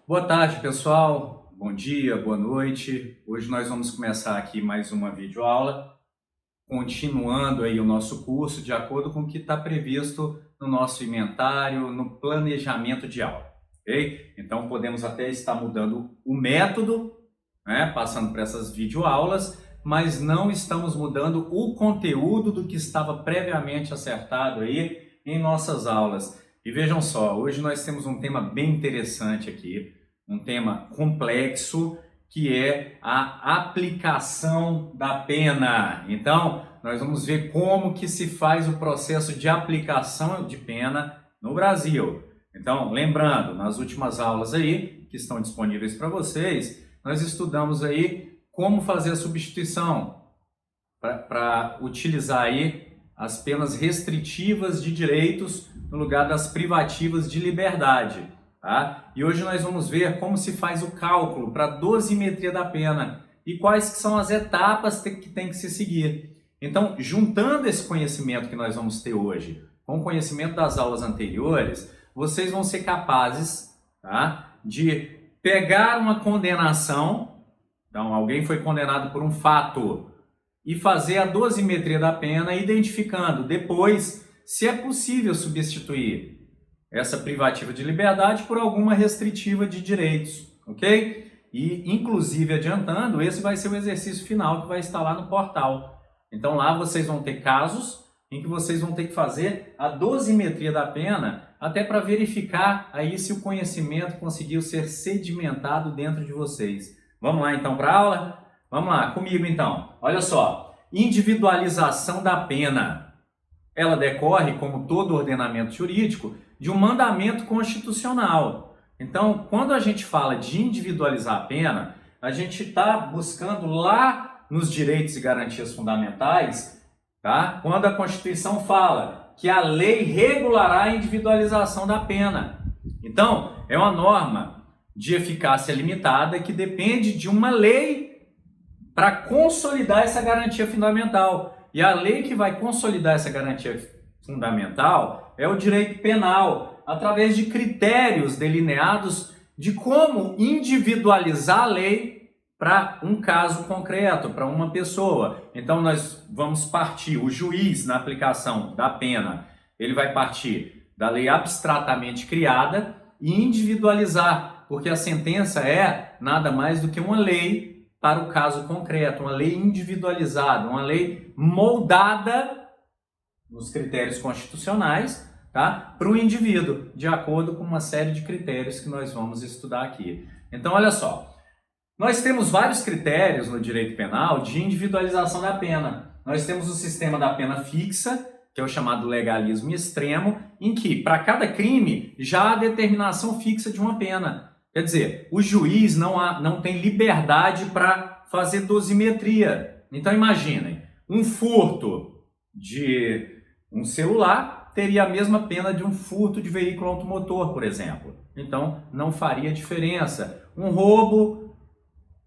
Boa tarde, pessoal. Bom dia, boa noite. Hoje nós vamos começar aqui mais uma videoaula, continuando aí o nosso curso de acordo com o que está previsto no nosso inventário, no planejamento de aula, ok? Então podemos até estar mudando o método, né, passando por essas videoaulas, mas não estamos mudando o conteúdo do que estava previamente acertado aí em nossas aulas. E vejam só, hoje nós temos um tema bem interessante aqui, um tema complexo, que é a aplicação da pena. Então, nós vamos ver como que se faz o processo de aplicação de pena no Brasil. Então, lembrando, nas últimas aulas aí, que estão disponíveis para vocês, nós estudamos aí como fazer a substituição para utilizar aí as penas restritivas de direitos no lugar das privativas de liberdade, tá? E hoje nós vamos ver como se faz o cálculo para a dosimetria da pena e quais que são as etapas que tem que se seguir. Então, juntando esse conhecimento que nós vamos ter hoje com o conhecimento das aulas anteriores, vocês vão ser capazes, tá, de pegar uma condenação, então alguém foi condenado por um fato, e fazer a dosimetria da pena, identificando depois se é possível substituir essa privativa de liberdade por alguma restritiva de direitos, ok? E, inclusive, adiantando, esse vai ser o exercício final que vai estar lá no portal. Então, lá vocês vão ter casos em que vocês vão ter que fazer a dosimetria da pena, até para verificar aí se o conhecimento conseguiu ser sedimentado dentro de vocês. Vamos lá, então, para a aula? Vamos lá, comigo, então. Olha só, individualização da pena. Ela decorre, como todo ordenamento jurídico, de um mandamento constitucional. Então, quando a gente fala de individualizar a pena, a gente está buscando lá nos direitos e garantias fundamentais, tá? Quando a Constituição fala que a lei regulará a individualização da pena. Então, é uma norma de eficácia limitada que depende de uma lei para consolidar essa garantia fundamental. E a lei que vai consolidar essa garantia fundamental é o direito penal, através de critérios delineados de como individualizar a lei para um caso concreto, para uma pessoa. Então nós vamos partir, o juiz na aplicação da pena, ele vai partir da lei abstratamente criada e individualizar, porque a sentença é nada mais do que uma lei para o caso concreto, uma lei individualizada, uma lei moldada nos critérios constitucionais, tá? Para o indivíduo, de acordo com uma série de critérios que nós vamos estudar aqui. Então, olha só, nós temos vários critérios no direito penal de individualização da pena. Nós temos o sistema da pena fixa, que é o chamado legalismo extremo, em que, para cada crime, já há determinação fixa de uma pena. Quer dizer, o juiz não tem liberdade para fazer dosimetria. Então, imaginem, um furto de um celular teria a mesma pena de um furto de veículo automotor, por exemplo. Então, não faria diferença. Um roubo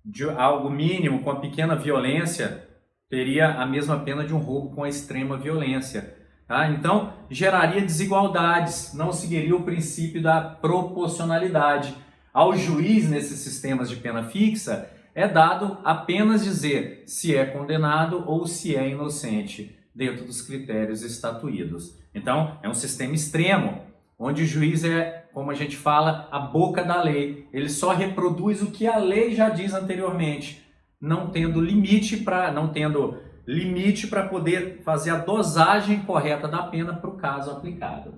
de algo mínimo com a pequena violência teria a mesma pena de um roubo com a extrema violência. Tá? Então, geraria desigualdades, não seguiria o princípio da proporcionalidade. Ao juiz, nesses sistemas de pena fixa, é dado apenas dizer se é condenado ou se é inocente, dentro dos critérios estatuídos. Então, é um sistema extremo, onde o juiz é, como a gente fala, a boca da lei. Ele só reproduz o que a lei já diz anteriormente, não tendo limite para poder fazer a dosagem correta da pena para o caso aplicado.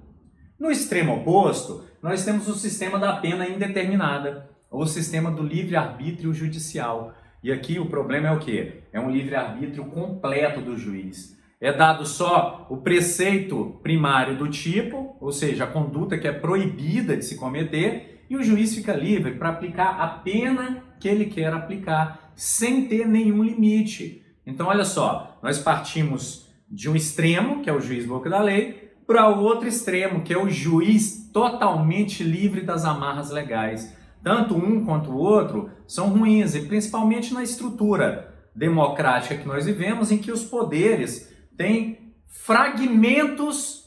No extremo oposto, nós temos o sistema da pena indeterminada, ou o sistema do livre-arbítrio judicial. E aqui o problema é o quê? É um livre-arbítrio completo do juiz. É dado só o preceito primário do tipo, ou seja, a conduta que é proibida de se cometer, e o juiz fica livre para aplicar a pena que ele quer aplicar, sem ter nenhum limite. Então, olha só, nós partimos de um extremo, que é o juiz boca da lei, para o outro extremo, que é o juiz totalmente livre das amarras legais. Tanto um quanto o outro são ruins, e principalmente na estrutura democrática que nós vivemos, em que os poderes têm fragmentos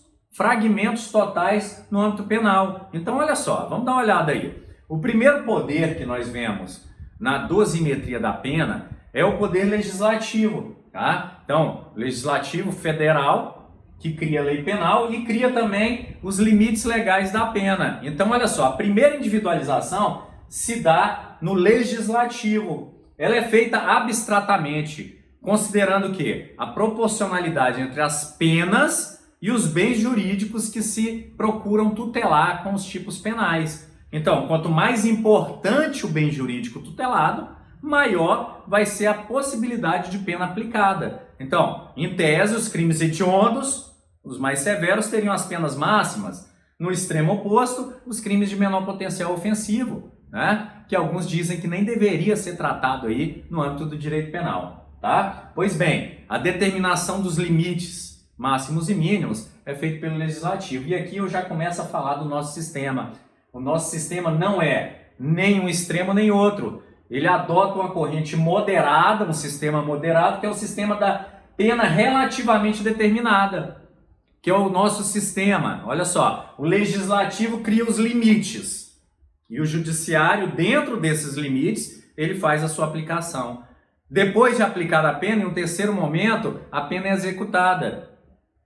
totais no âmbito penal. Então, olha só, vamos dar uma olhada aí. O primeiro poder que nós vemos na dosimetria da pena é o poder legislativo, tá? Então, legislativo federal, que cria a lei penal e cria também os limites legais da pena. Então, olha só, a primeira individualização se dá no legislativo. Ela é feita abstratamente, considerando que a proporcionalidade entre as penas e os bens jurídicos que se procuram tutelar com os tipos penais. Então, quanto mais importante o bem jurídico tutelado, maior vai ser a possibilidade de pena aplicada. Então, em tese, os crimes hediondos, os mais severos, teriam as penas máximas. No extremo oposto, os crimes de menor potencial ofensivo, né? Que alguns dizem que nem deveria ser tratado aí no âmbito do direito penal, tá? Pois bem, a determinação dos limites máximos e mínimos é feito pelo legislativo. E aqui eu já começo a falar do nosso sistema. O nosso sistema não é nem um extremo nem outro. Ele adota uma corrente moderada, um sistema moderado, que é o sistema da pena relativamente determinada, que é o nosso sistema. Olha só, o legislativo cria os limites e o judiciário, dentro desses limites, ele faz a sua aplicação. Depois de aplicada a pena, em um terceiro momento, a pena é executada,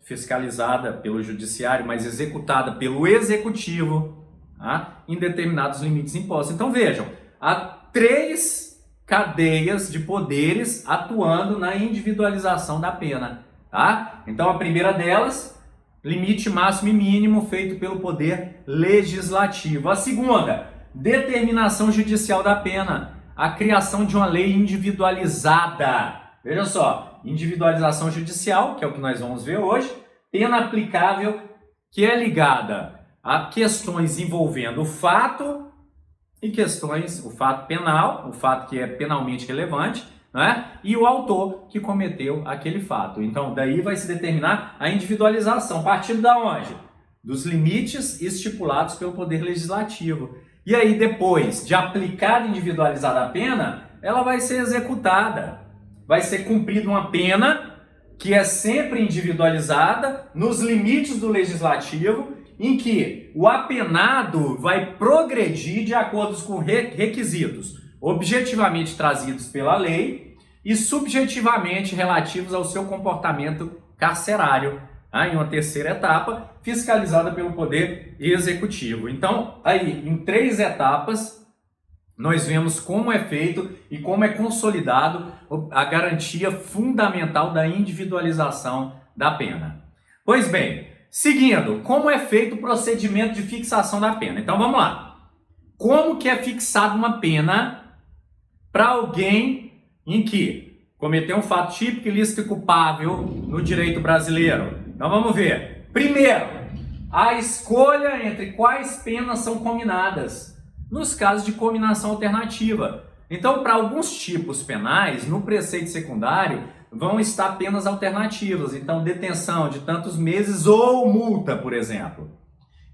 fiscalizada pelo judiciário, mas executada pelo executivo, tá? Em determinados limites impostos. Então vejam, há 3 cadeias de poderes atuando na individualização da pena, tá? Então a primeira delas, limite máximo e mínimo feito pelo poder legislativo. A segunda, determinação judicial da pena, a criação de uma lei individualizada. Veja só, individualização judicial, que é o que nós vamos ver hoje, pena aplicável que é ligada a questões envolvendo o fato e questões, o fato penal, o fato que é penalmente relevante, né? E o autor que cometeu aquele fato. Então, daí vai se determinar a individualização, partindo da onde? Dos limites estipulados pelo Poder Legislativo. E aí, depois de aplicada e individualizada a pena, ela vai ser executada. Vai ser cumprida uma pena que é sempre individualizada nos limites do Legislativo, em que o apenado vai progredir de acordo com requisitos objetivamente trazidos pela lei e subjetivamente relativos ao seu comportamento carcerário, tá? Em uma terceira etapa, fiscalizada pelo Poder Executivo. Então, aí, em 3 etapas, nós vemos como é feito e como é consolidado a garantia fundamental da individualização da pena. Pois bem, seguindo, como é feito o procedimento de fixação da pena? Então vamos lá. Como que é fixada uma pena para alguém em que cometeu um fato típico, ilícito e culpável no direito brasileiro? Então vamos ver. Primeiro, a escolha entre quais penas são cominadas, nos casos de cominação alternativa. Então, para alguns tipos penais, no preceito secundário, vão estar penas alternativas. Então, detenção de tantos meses ou multa, por exemplo.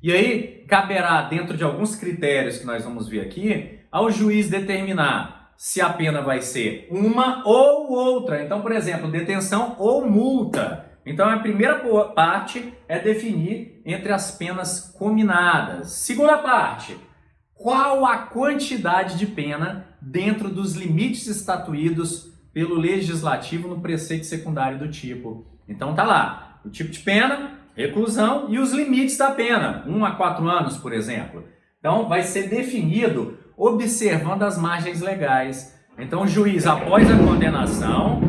E aí, caberá, dentro de alguns critérios que nós vamos ver aqui, ao juiz determinar se a pena vai ser uma ou outra. Então, por exemplo, detenção ou multa. Então, a primeira parte é definir entre as penas cominadas. Segunda parte, qual a quantidade de pena dentro dos limites estatuídos pelo legislativo no preceito secundário do tipo. Então tá lá, o tipo de pena, reclusão e os limites da pena, 1 a 4 anos, por exemplo. Então vai ser definido observando as margens legais. Então o juiz, após a condenação,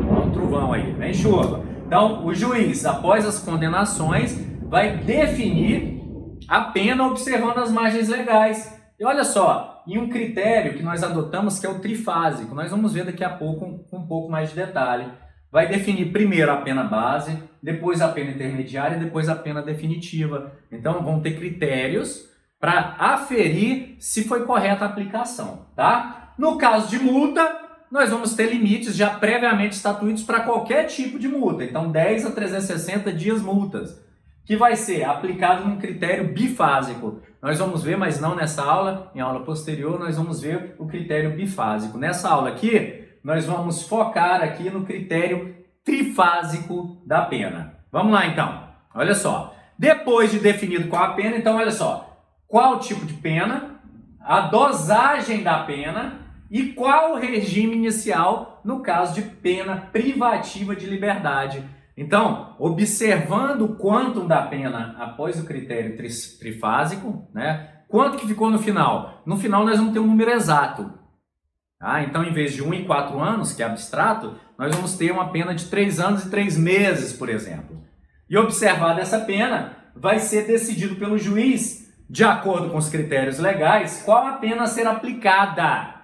ó, o trovão aí, vem chuva. Então o juiz, após as condenações, vai definir a pena observando as margens legais. E olha só, em um critério que nós adotamos que é o trifásico, nós vamos ver daqui a pouco com um pouco mais de detalhe. Vai definir primeiro a pena base, depois a pena intermediária e depois a pena definitiva. Então vão ter critérios para aferir se foi correta a aplicação, tá? No caso de multa, nós vamos ter limites já previamente estatuídos para qualquer tipo de multa. Então 10 a 360 dias multas, que vai ser aplicado num critério bifásico. Nós vamos ver, mas não nessa aula, em aula posterior, nós vamos ver o critério bifásico. Nessa aula aqui, nós vamos focar aqui no critério trifásico da pena. Vamos lá então, olha só. Depois de definido qual a pena, então olha só, qual tipo de pena, a dosagem da pena e qual o regime inicial no caso de pena privativa de liberdade. Então, observando o quantum da pena após o critério trifásico, né? Quanto que ficou no final? No final nós vamos ter um número exato. Tá? Então, em vez de 1 e 4 anos, que é abstrato, nós vamos ter uma pena de 3 anos e 3 meses, por exemplo. E observada essa pena, vai ser decidido pelo juiz, de acordo com os critérios legais, qual a pena a ser aplicada.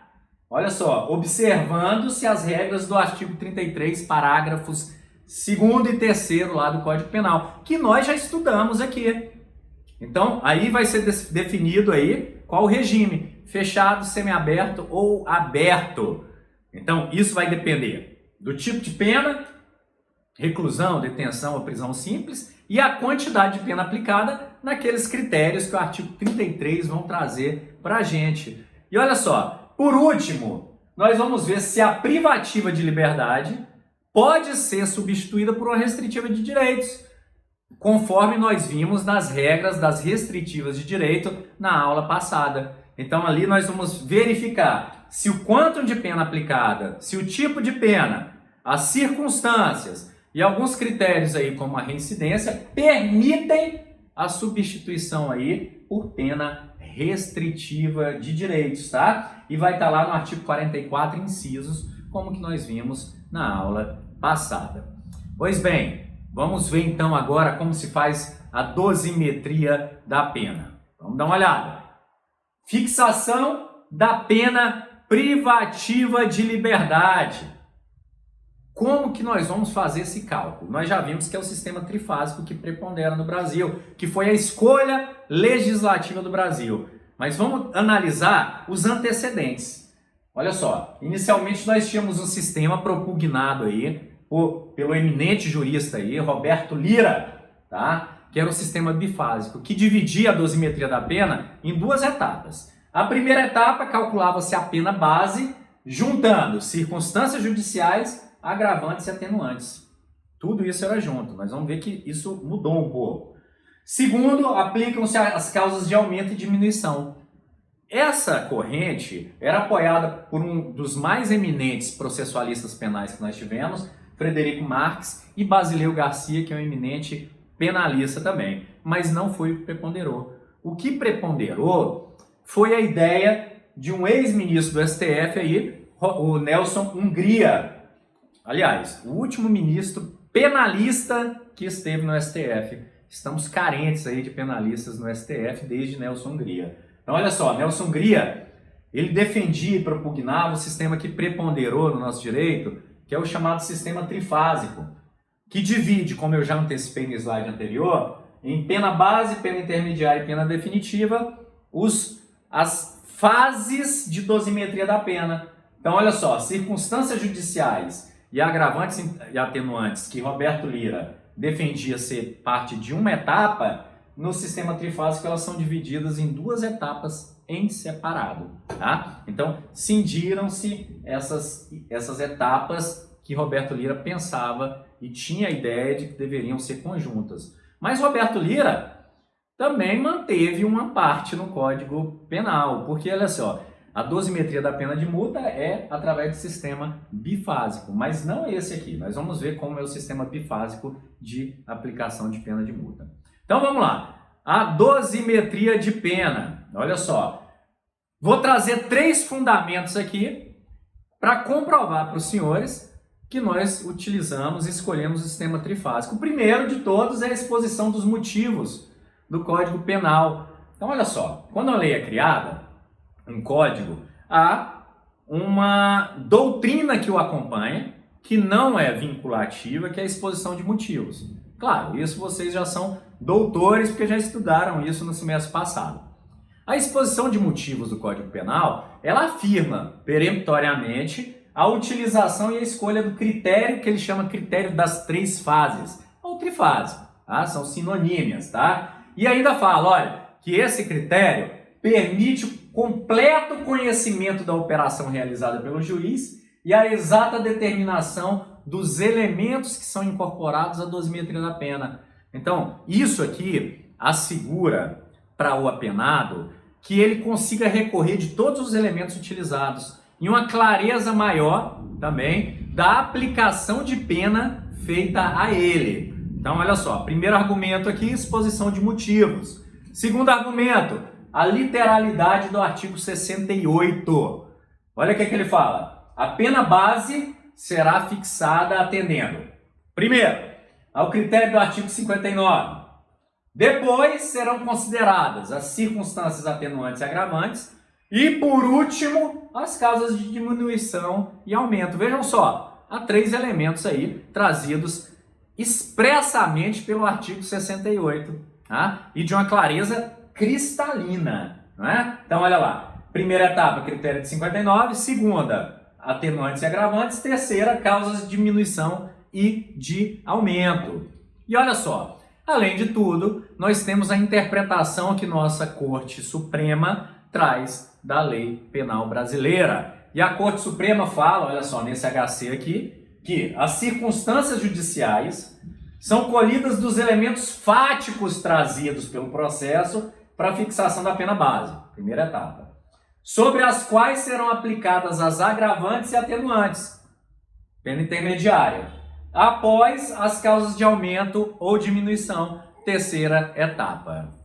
Olha só, observando-se as regras do artigo 33, parágrafos 2º e 3º lá do Código Penal, que nós já estudamos aqui. Então, aí vai ser definido aí qual o regime, fechado, semiaberto ou aberto. Então, isso vai depender do tipo de pena, reclusão, detenção ou prisão simples, e a quantidade de pena aplicada naqueles critérios que o artigo 33 vão trazer para a gente. E olha só, por último, nós vamos ver se a privativa de liberdade pode ser substituída por uma restritiva de direitos, conforme nós vimos nas regras das restritivas de direito na aula passada. Então ali nós vamos verificar se o quantum de pena aplicada, se o tipo de pena, as circunstâncias e alguns critérios aí como a reincidência permitem a substituição aí por pena restritiva de direitos, tá? E vai estar lá no artigo 44, incisos, como que nós vimos na aula passada. Pois bem, vamos ver então agora como se faz a dosimetria da pena. Vamos dar uma olhada. Fixação da pena privativa de liberdade. Como que nós vamos fazer esse cálculo? Nós já vimos que é o sistema trifásico que prepondera no Brasil, que foi a escolha legislativa do Brasil. Mas vamos analisar os antecedentes. Olha só, inicialmente nós tínhamos um sistema propugnado aí pelo eminente jurista aí, Roberto Lira, tá? Que era o sistema bifásico, que dividia a dosimetria da pena em 2 etapas. A primeira etapa calculava-se a pena base, juntando circunstâncias judiciais, agravantes e atenuantes. Tudo isso era junto, mas vamos ver que isso mudou um pouco. Segundo, aplicam-se as causas de aumento e diminuição. Essa corrente era apoiada por um dos mais eminentes processualistas penais que nós tivemos, Frederico Marques, e Basileu Garcia, que é um eminente penalista também, mas não foi o que preponderou. O que preponderou foi a ideia de um ex-ministro do STF aí, o Nelson Hungria. Aliás, o último ministro penalista que esteve no STF. Estamos carentes aí de penalistas no STF desde Nelson Hungria. Então olha só, Nelson Hungria, ele defendia e propugnava o sistema que preponderou no nosso direito, que é o chamado sistema trifásico, que divide, como eu já antecipei no slide anterior, em pena base, pena intermediária e pena definitiva, as fases de dosimetria da pena. Então olha só, circunstâncias judiciais e agravantes e atenuantes que Roberto Lira defendia ser parte de uma etapa, no sistema trifásico elas são divididas em 2 etapas em separado, tá? Então cindiram-se essas etapas que Roberto Lira pensava e tinha a ideia de que deveriam ser conjuntas. Mas Roberto Lira também manteve uma parte no Código Penal, porque olha só, a dosimetria da pena de multa é através do sistema bifásico, mas não esse aqui. Nós vamos ver como é o sistema bifásico de aplicação de pena de multa. Então vamos lá. A dosimetria de pena. Olha só. Vou trazer 3 fundamentos aqui para comprovar para os senhores que nós utilizamos e escolhemos o sistema trifásico. O primeiro de todos é a exposição dos motivos do Código Penal. Então olha só. Quando a lei é criada, um código, há uma doutrina que o acompanha, que não é vinculativa, que é a exposição de motivos. Claro, isso vocês já são doutores, porque já estudaram isso no semestre passado. A exposição de motivos do Código Penal, ela afirma peremptoriamente a utilização e a escolha do critério que ele chama critério das 3 fases, ou trifásico, tá? São sinonímias, tá? E ainda fala, olha, que esse critério permite o completo conhecimento da operação realizada pelo juiz e a exata determinação dos elementos que são incorporados à dosimetria da pena. Então, isso aqui assegura para o apenado que ele consiga recorrer de todos os elementos utilizados e uma clareza maior também da aplicação de pena feita a ele. Então, olha só, primeiro argumento aqui, exposição de motivos. Segundo argumento, a literalidade do artigo 68. Olha o que ele fala. A pena base será fixada atendendo, primeiro, ao critério do artigo 59. Depois serão consideradas as circunstâncias atenuantes e agravantes. E, por último, as causas de diminuição e aumento. Vejam só, há 3 elementos aí trazidos expressamente pelo artigo 68, tá? E de uma clareza cristalina, não é? Então, olha lá. Primeira etapa, critério de 59. Segunda, atenuantes e agravantes. Terceira, causas de diminuição e de aumento. E olha só, além de tudo, nós temos a interpretação que nossa Corte Suprema traz da lei penal brasileira. E a Corte Suprema fala, olha só, nesse HC aqui, que as circunstâncias judiciais são colhidas dos elementos fáticos trazidos pelo processo para a fixação da pena base, primeira etapa, sobre as quais serão aplicadas as agravantes e atenuantes, pena intermediária, após as causas de aumento ou diminuição, terceira etapa.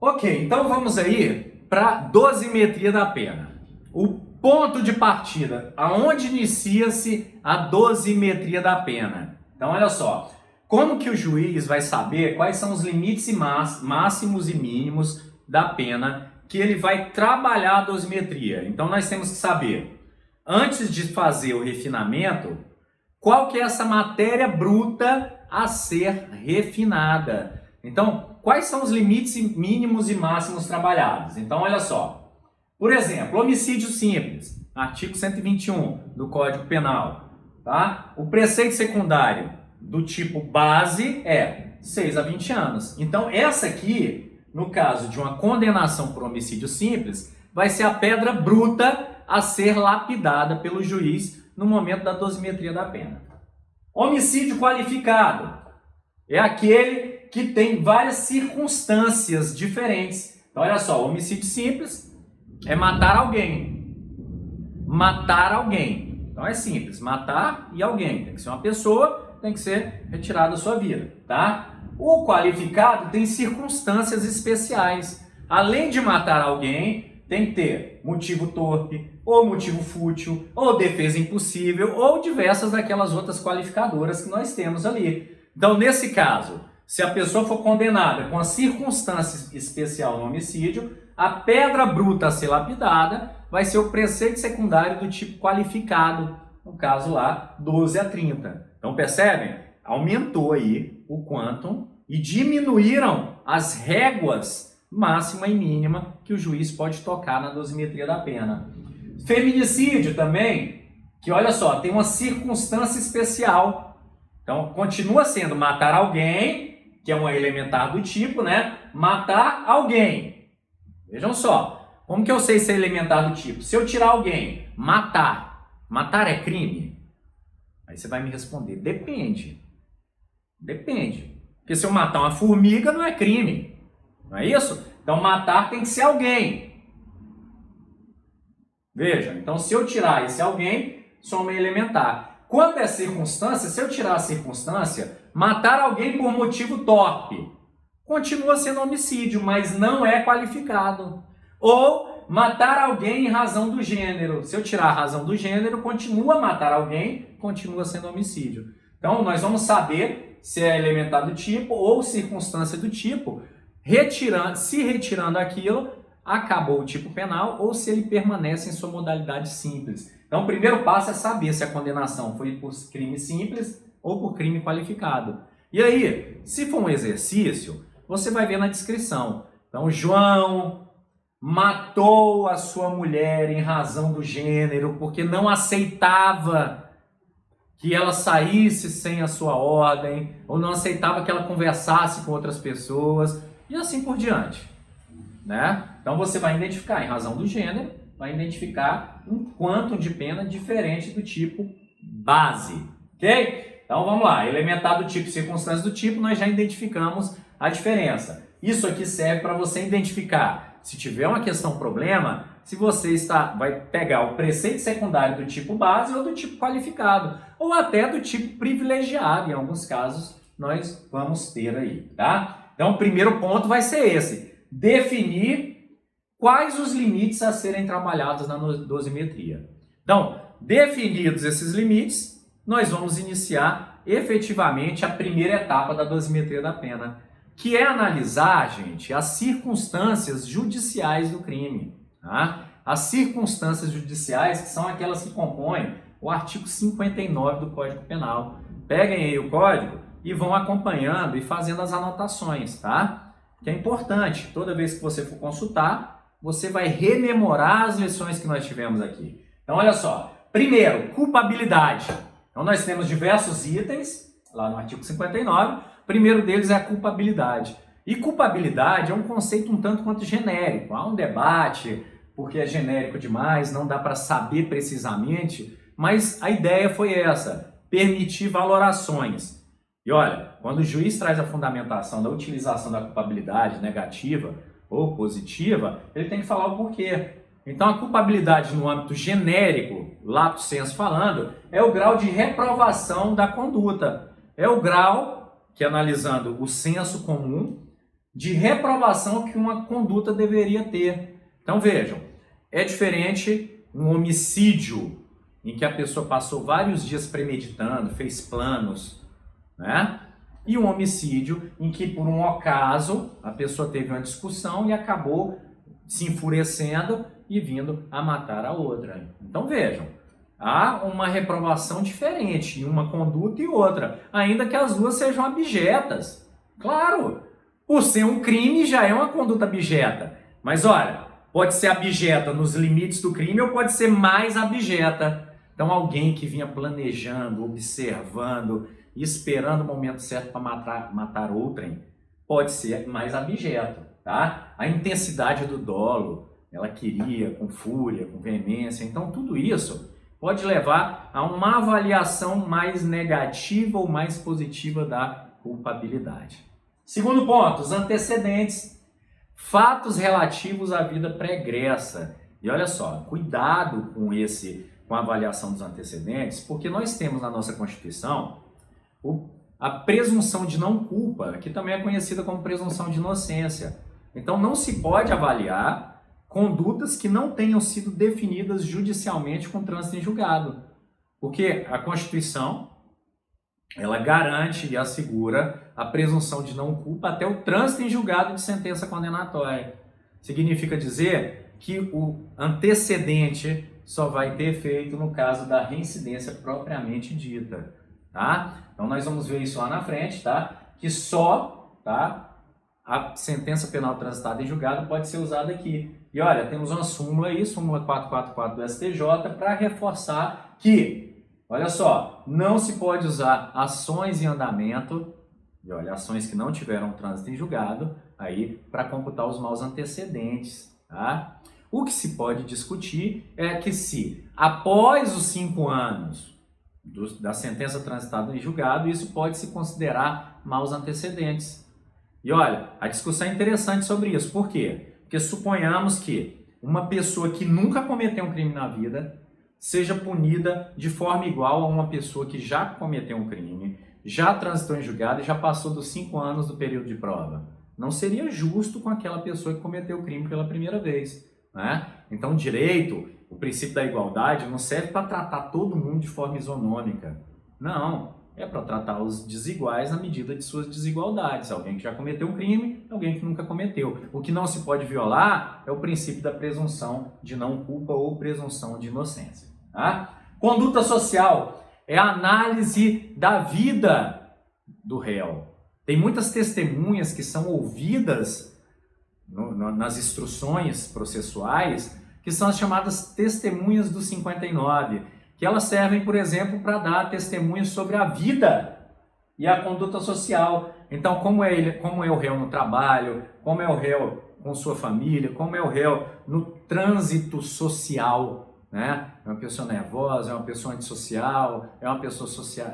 Ok, então vamos aí para a dosimetria da pena. O ponto de partida, aonde inicia-se a dosimetria da pena. Então, olha só, como que o juiz vai saber quais são os limites máximos e mínimos da pena que ele vai trabalhar a dosimetria? Então, nós temos que saber, antes de fazer o refinamento, qual que é essa matéria bruta a ser refinada. Então, quais são os limites mínimos e máximos trabalhados? Então, olha só. Por exemplo, homicídio simples, artigo 121 do Código Penal. Tá? O preceito secundário do tipo base é 6 a 20 anos. Então, essa aqui, no caso de uma condenação por homicídio simples, vai ser a pedra bruta a ser lapidada pelo juiz no momento da dosimetria da pena. Homicídio qualificado é aquele que tem várias circunstâncias diferentes. Então, olha só, homicídio simples é matar alguém. Matar alguém. Então, é simples, matar e alguém. Tem que ser uma pessoa, tem que ser retirada da sua vida, tá? O qualificado tem circunstâncias especiais. Além de matar alguém, tem que ter motivo torpe, ou motivo fútil, ou defesa impossível, ou diversas daquelas outras qualificadoras que nós temos ali. Então, nesse caso, se a pessoa for condenada com a circunstância especial no homicídio, a pedra bruta a ser lapidada vai ser o preceito secundário do tipo qualificado, no caso lá, 12 a 30. Então, percebem? Aumentou aí o quantum e diminuíram as réguas máxima e mínima que o juiz pode tocar na dosimetria da pena. Feminicídio também, que olha só, tem uma circunstância especial. Então, continua sendo matar alguém, que é um elementar do tipo, né? Matar alguém. Vejam só, como que eu sei se é elementar do tipo? Se eu tirar alguém, matar é crime? Aí você vai me responder, depende. Depende. Porque se eu matar uma formiga, não é crime. Não é isso? Então, matar tem que ser alguém. Veja, então se eu tirar esse alguém, soma elementar. Quando é circunstância, se eu tirar a circunstância, matar alguém por motivo torpe, continua sendo homicídio, mas não é qualificado. Ou matar alguém em razão do gênero. Se eu tirar a razão do gênero, continua matar alguém, continua sendo homicídio. Então, nós vamos saber se é elementar do tipo ou circunstância do tipo, se retirando aquilo, acabou o tipo penal ou se ele permanece em sua modalidade simples. Então, o primeiro passo é saber se a condenação foi por crime simples ou por crime qualificado. E aí, se for um exercício, você vai ver na descrição. Então, João matou a sua mulher em razão do gênero, porque não aceitava que ela saísse sem a sua ordem, ou não aceitava que ela conversasse com outras pessoas, e assim por diante, né? Então você vai identificar, em razão do gênero, vai identificar um quantum de pena diferente do tipo base, ok? Então vamos lá, elementar do tipo, circunstância do tipo, nós já identificamos a diferença. Isso aqui serve para você identificar, se tiver uma questão problema, se você vai pegar o preceito secundário do tipo base ou do tipo qualificado, ou até do tipo privilegiado, em alguns casos nós vamos ter aí, tá? Então o primeiro ponto vai ser esse, definir quais os limites a serem trabalhados na dosimetria. Então, definidos esses limites, nós vamos iniciar efetivamente a primeira etapa da dosimetria da pena, que é analisar, gente, as circunstâncias judiciais do crime. Tá? As circunstâncias judiciais, que são aquelas que compõem o artigo 59 do Código Penal. Peguem aí o código e vão acompanhando e fazendo as anotações, tá? Que é importante, toda vez que você for consultar, você vai rememorar as lições que nós tivemos aqui. Então, olha só. Primeiro, culpabilidade. Então, nós temos diversos itens, lá no artigo 59. O primeiro deles é a culpabilidade. E culpabilidade é um conceito um tanto quanto genérico. Há um debate, porque é genérico demais, não dá para saber precisamente, mas a ideia foi essa, permitir valorações. E olha, quando o juiz traz a fundamentação da utilização da culpabilidade negativa ou positiva, ele tem que falar o porquê. Então a culpabilidade no âmbito genérico, lato sensu falando, é o grau de reprovação da conduta. É o grau que, analisando o senso comum, de reprovação que uma conduta deveria ter. Então vejam, é diferente um homicídio em que a pessoa passou vários dias premeditando, fez planos, né? E um homicídio em que, por um acaso, a pessoa teve uma discussão e acabou se enfurecendo e vindo a matar a outra. Então vejam, há uma reprovação diferente em uma conduta e outra, ainda que as duas sejam abjetas. Claro, por ser um crime já é uma conduta abjeta, mas olha, pode ser abjeta nos limites do crime ou pode ser mais abjeta. Então alguém que vinha planejando, observando e esperando o momento certo para matar outrem, pode ser mais abjeto, tá? A intensidade do dolo, ela queria com fúria, com veemência, então tudo isso pode levar a uma avaliação mais negativa ou mais positiva da culpabilidade. Segundo ponto, os antecedentes, fatos relativos à vida pregressa. E olha só, cuidado com a avaliação dos antecedentes, porque nós temos na nossa Constituição a presunção de não culpa, que também é conhecida como presunção de inocência. Então não se pode avaliar condutas que não tenham sido definidas judicialmente com trânsito em julgado, porque a Constituição ela garante e assegura a presunção de não culpa até o trânsito em julgado de sentença condenatória. Significa dizer que o antecedente só vai ter efeito no caso da reincidência propriamente dita, tá? Então nós vamos ver isso lá na frente, tá? Que só, tá, a sentença penal transitada em julgado pode ser usada aqui. E olha, temos uma súmula aí, súmula 444 do STJ, para reforçar que, olha só, não se pode usar ações em andamento, e olha, ações que não tiveram trânsito em julgado, aí para computar os maus antecedentes, tá? O que se pode discutir é que se, após os 5 anos da sentença transitada em julgado, isso pode se considerar maus antecedentes. E olha, a discussão é interessante sobre isso. Por quê? Porque suponhamos que uma pessoa que nunca cometeu um crime na vida seja punida de forma igual a uma pessoa que já cometeu um crime, já transitou em julgado e já passou dos 5 anos do período de prova. Não seria justo com aquela pessoa que cometeu o crime pela primeira vez, né? Então, o direito, o princípio da igualdade, não serve para tratar todo mundo de forma isonômica. Não, é para tratar os desiguais na medida de suas desigualdades. Alguém que já cometeu um crime, alguém que nunca cometeu. O que não se pode violar é o princípio da presunção de não culpa ou presunção de inocência. Tá? Conduta social é a análise da vida do réu. Tem muitas testemunhas que são ouvidas nas instruções processuais, que são as chamadas testemunhas do 59, que elas servem, por exemplo, para dar testemunhos sobre a vida e a conduta social. Então, como é o réu no trabalho, como é o réu com sua família, como é o réu no trânsito social, né? É uma pessoa nervosa, é uma pessoa antissocial, é uma pessoa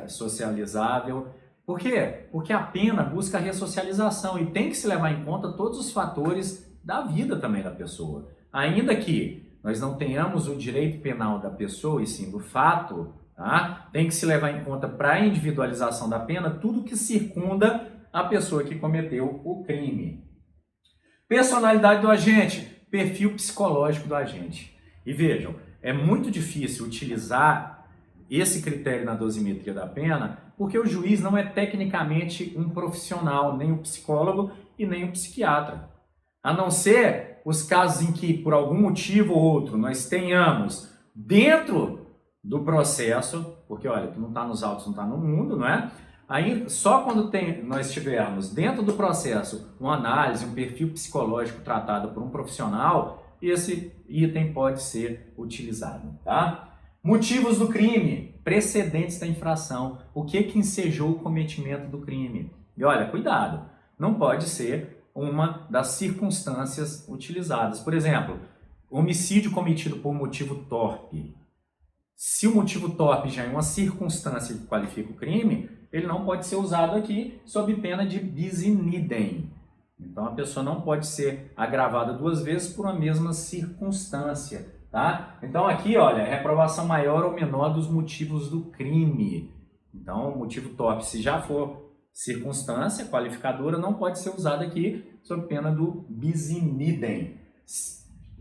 socializável. Por quê? Porque a pena busca a ressocialização e tem que se levar em conta todos os fatores da vida também da pessoa. Ainda que nós não tenhamos o direito penal da pessoa e sim do fato, tá? Tem que se levar em conta para a individualização da pena tudo que circunda a pessoa que cometeu o crime. Personalidade do agente, perfil psicológico do agente. E vejam, é muito difícil utilizar esse critério na dosimetria da pena porque o juiz não é tecnicamente um profissional, nem o psicólogo e nem o psiquiatra. A não ser os casos em que, por algum motivo ou outro, nós tenhamos dentro do processo, porque olha, tu não está nos autos, não está no mundo, não é? Aí, só quando nós tivermos dentro do processo uma análise, um perfil psicológico tratado por um profissional, esse item pode ser utilizado, tá? Motivos do crime, precedentes da infração, o que ensejou o cometimento do crime. E olha, cuidado, não pode ser uma das circunstâncias utilizadas. Por exemplo, homicídio cometido por motivo torpe. Se o motivo torpe já é uma circunstância que qualifica o crime, ele não pode ser usado aqui sob pena de bis in idem. Então a pessoa não pode ser agravada duas vezes por uma mesma circunstância, tá? Então aqui, olha, reprovação maior ou menor dos motivos do crime. Então o motivo torpe, se já for circunstância qualificadora, não pode ser usado aqui sob pena do bis in idem.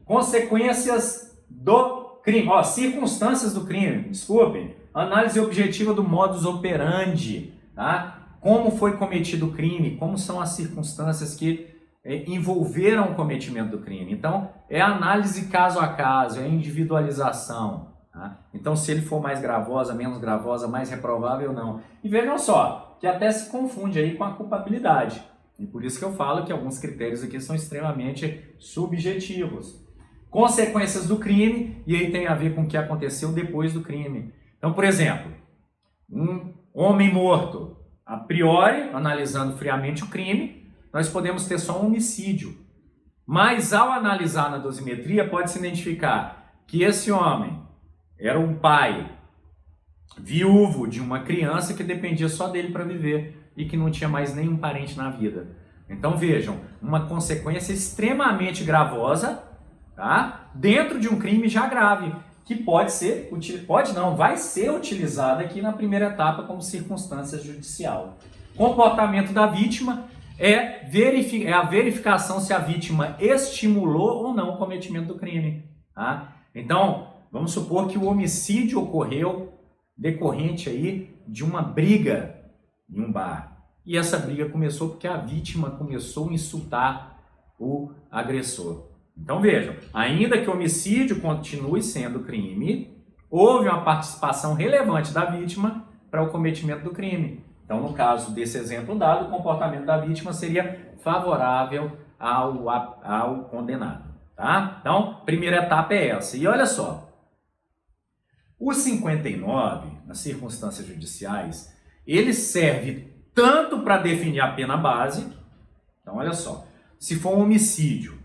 Consequências do crime, ó, circunstâncias do crime, desculpem, análise objetiva do modus operandi, tá? Como foi cometido o crime, como são as circunstâncias que envolveram o cometimento do crime. Então, é análise caso a caso, é individualização, tá? Então, se ele for mais gravosa, menos gravosa, mais reprovável, não. E vejam só, que até se confunde aí com a culpabilidade. E por isso que eu falo que alguns critérios aqui são extremamente subjetivos. Consequências do crime, e aí tem a ver com o que aconteceu depois do crime. Então, por exemplo, um homem morto, a priori, analisando friamente o crime, nós podemos ter só um homicídio. Mas ao analisar na dosimetria, pode-se identificar que esse homem era um pai viúvo de uma criança que dependia só dele para viver e que não tinha mais nenhum parente na vida. Então vejam, uma consequência extremamente gravosa, tá? Dentro de um crime já grave, que vai ser utilizada aqui na primeira etapa como circunstância judicial. Comportamento da vítima é a verificação se a vítima estimulou ou não o cometimento do crime. Tá? Então, vamos supor que o homicídio ocorreu decorrente aí de uma briga em um bar. E essa briga começou porque a vítima começou a insultar o agressor. Então vejam, ainda que o homicídio continue sendo crime, houve uma participação relevante da vítima para o cometimento do crime. Então, no caso desse exemplo dado, o comportamento da vítima seria favorável ao condenado. Tá? Então, primeira etapa é essa. E olha só, o 59, nas circunstâncias judiciais, ele serve tanto para definir a pena base. Então, olha só, se for um homicídio,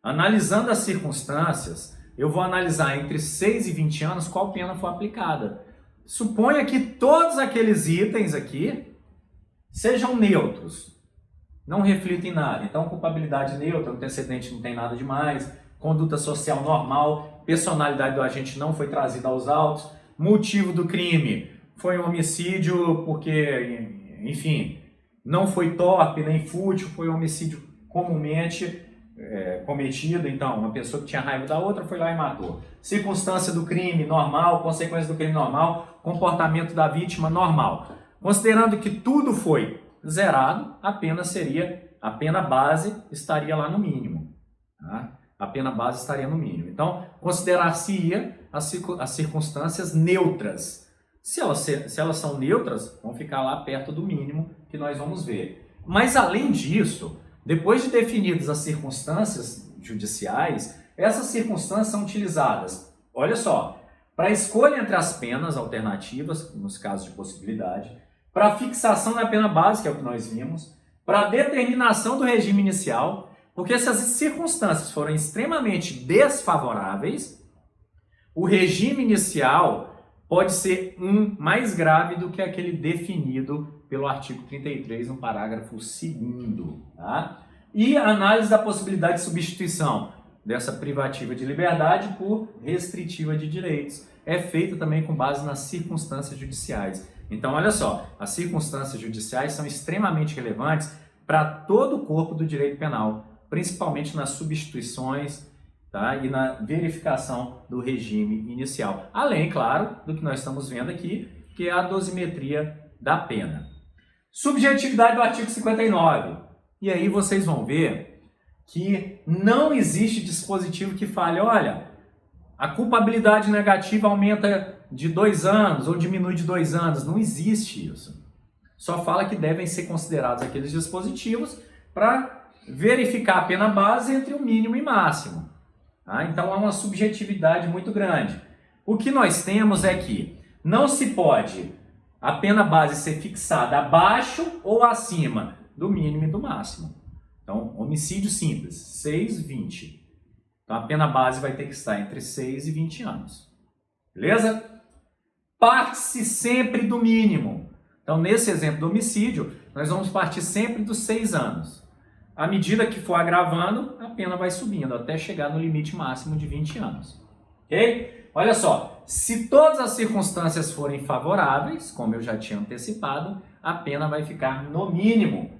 analisando as circunstâncias, eu vou analisar entre 6 e 20 anos qual pena foi aplicada. Suponha que todos aqueles itens aqui sejam neutros, não reflitem em nada. Então, culpabilidade neutra, antecedente não tem nada demais, conduta social normal, personalidade do agente não foi trazida aos autos, motivo do crime foi um homicídio porque, enfim, não foi torpe nem fútil, foi um homicídio comumente cometido, então uma pessoa que tinha raiva da outra foi lá e matou. Circunstância do crime normal, consequência do crime normal, comportamento da vítima normal. Considerando que tudo foi zerado, a pena base estaria lá no mínimo. Tá? A pena base estaria no mínimo. Então, considerar-se-ia as circunstâncias neutras. Se elas são neutras, vão ficar lá perto do mínimo que nós vamos ver. Mas além disso, Depois de definidas as circunstâncias judiciais, essas circunstâncias são utilizadas, olha só, para a escolha entre as penas alternativas, nos casos de possibilidade, para a fixação da pena base, que é o que nós vimos, para a determinação do regime inicial, porque se as circunstâncias forem extremamente desfavoráveis, o regime inicial pode ser mais grave do que aquele definido pelo artigo 33, no parágrafo 2º. Tá? E a análise da possibilidade de substituição dessa privativa de liberdade por restritiva de direitos é feita também com base nas circunstâncias judiciais. Então, olha só, as circunstâncias judiciais são extremamente relevantes para todo o corpo do direito penal, principalmente nas substituições, tá? E na verificação do regime inicial. Além, claro, do que nós estamos vendo aqui, que é a dosimetria da pena. Subjetividade do artigo 59. E aí vocês vão ver que não existe dispositivo que fale, olha, a culpabilidade negativa aumenta de 2 anos ou diminui de 2 anos. Não existe isso. Só fala que devem ser considerados aqueles dispositivos para verificar a pena base entre o mínimo e máximo. Tá? Então há uma subjetividade muito grande. O que nós temos é que não se pode a pena base ser fixada abaixo ou acima do mínimo e do máximo. Então, homicídio simples, 6, 20. Então a pena base vai ter que estar entre 6 e 20 anos. Beleza? Parte-se sempre do mínimo. Então, nesse exemplo do homicídio, nós vamos partir sempre dos 6 anos. À medida que for agravando, a pena vai subindo até chegar no limite máximo de 20 anos. Ok? Olha só, se todas as circunstâncias forem favoráveis, como eu já tinha antecipado, a pena vai ficar no mínimo.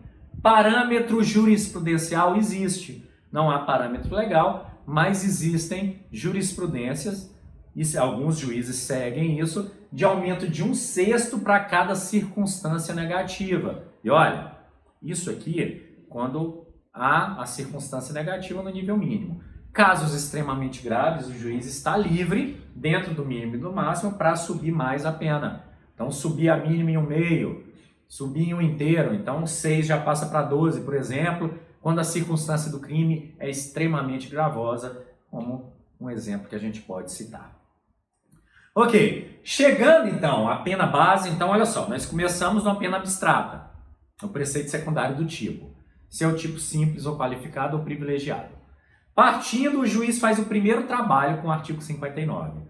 Parâmetro jurisprudencial existe. Não há parâmetro legal, mas existem jurisprudências, e alguns juízes seguem isso, de aumento de 1/6 para cada circunstância negativa. E olha, isso aqui quando há a circunstância negativa no nível mínimo. Casos extremamente graves, o juiz está livre, dentro do mínimo e do máximo, para subir mais a pena. Então, subir a mínima em 1/2, subir em 1 inteiro. Então, 6 já passa para 12, por exemplo, quando a circunstância do crime é extremamente gravosa, como um exemplo que a gente pode citar. Ok, chegando então à pena base, então olha só, nós começamos numa pena abstrata, o preceito secundário do tipo, se é o tipo simples ou qualificado ou privilegiado. Partindo, o juiz faz o primeiro trabalho com o artigo 59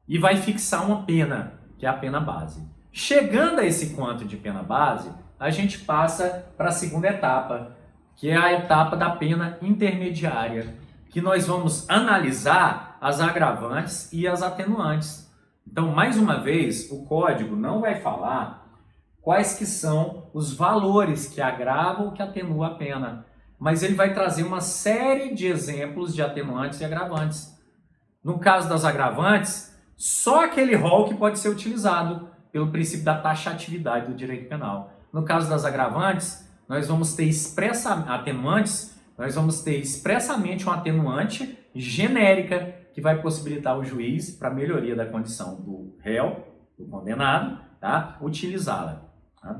e vai fixar uma pena, que é a pena base. Chegando a esse quanto de pena base, a gente passa para a segunda etapa, que é a etapa da pena intermediária, que nós vamos analisar as agravantes e as atenuantes. Então, mais uma vez, o código não vai falar quais que são os valores que agravam ou que atenuam a pena, mas ele vai trazer uma série de exemplos de atenuantes e agravantes. No caso das agravantes, só aquele rol que pode ser utilizado pelo princípio da taxatividade do direito penal. No caso das agravantes, nós vamos ter atenuantes, nós vamos ter expressamente uma atenuante genérica que vai possibilitar o juiz, para melhoria da condição do réu, do condenado, tá? Utilizá-la. Tá?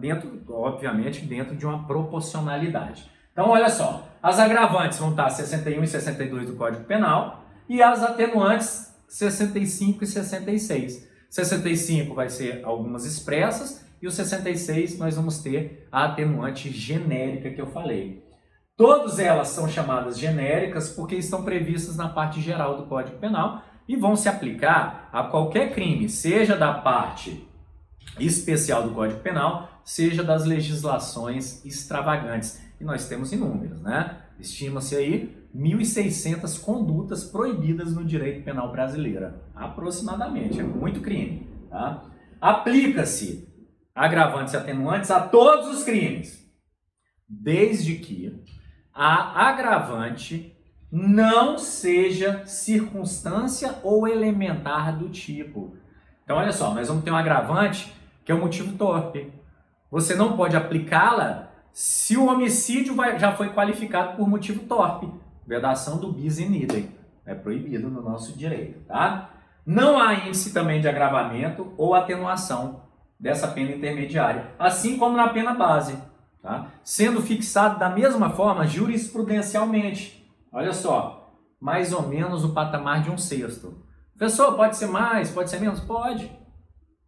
Obviamente, dentro de uma proporcionalidade. Então, olha só, as agravantes vão estar 61 e 62 do Código Penal e as atenuantes 65 e 66. 65 vai ser algumas expressas e o 66 nós vamos ter a atenuante genérica que eu falei. Todas elas são chamadas genéricas porque estão previstas na parte geral do Código Penal e vão se aplicar a qualquer crime, seja da parte especial do Código Penal, seja das legislações extravagantes. E nós temos inúmeras, né? Estima-se aí 1.600 condutas proibidas no direito penal brasileiro, aproximadamente, é muito crime. Tá? Aplica-se agravantes e atenuantes a todos os crimes, desde que a agravante não seja circunstância ou elementar do tipo. Então, olha só, nós vamos ter um agravante que é o motivo torpe. Você não pode aplicá-la se o homicídio já foi qualificado por motivo torpe. Vedação do bis in idem. É proibido no nosso direito, tá? Não há índice também de agravamento ou atenuação dessa pena intermediária, assim como na pena base. tá? Sendo fixado da mesma forma jurisprudencialmente. Olha só, mais ou menos o patamar de 1/6. Professor, pode ser mais, pode ser menos? Pode.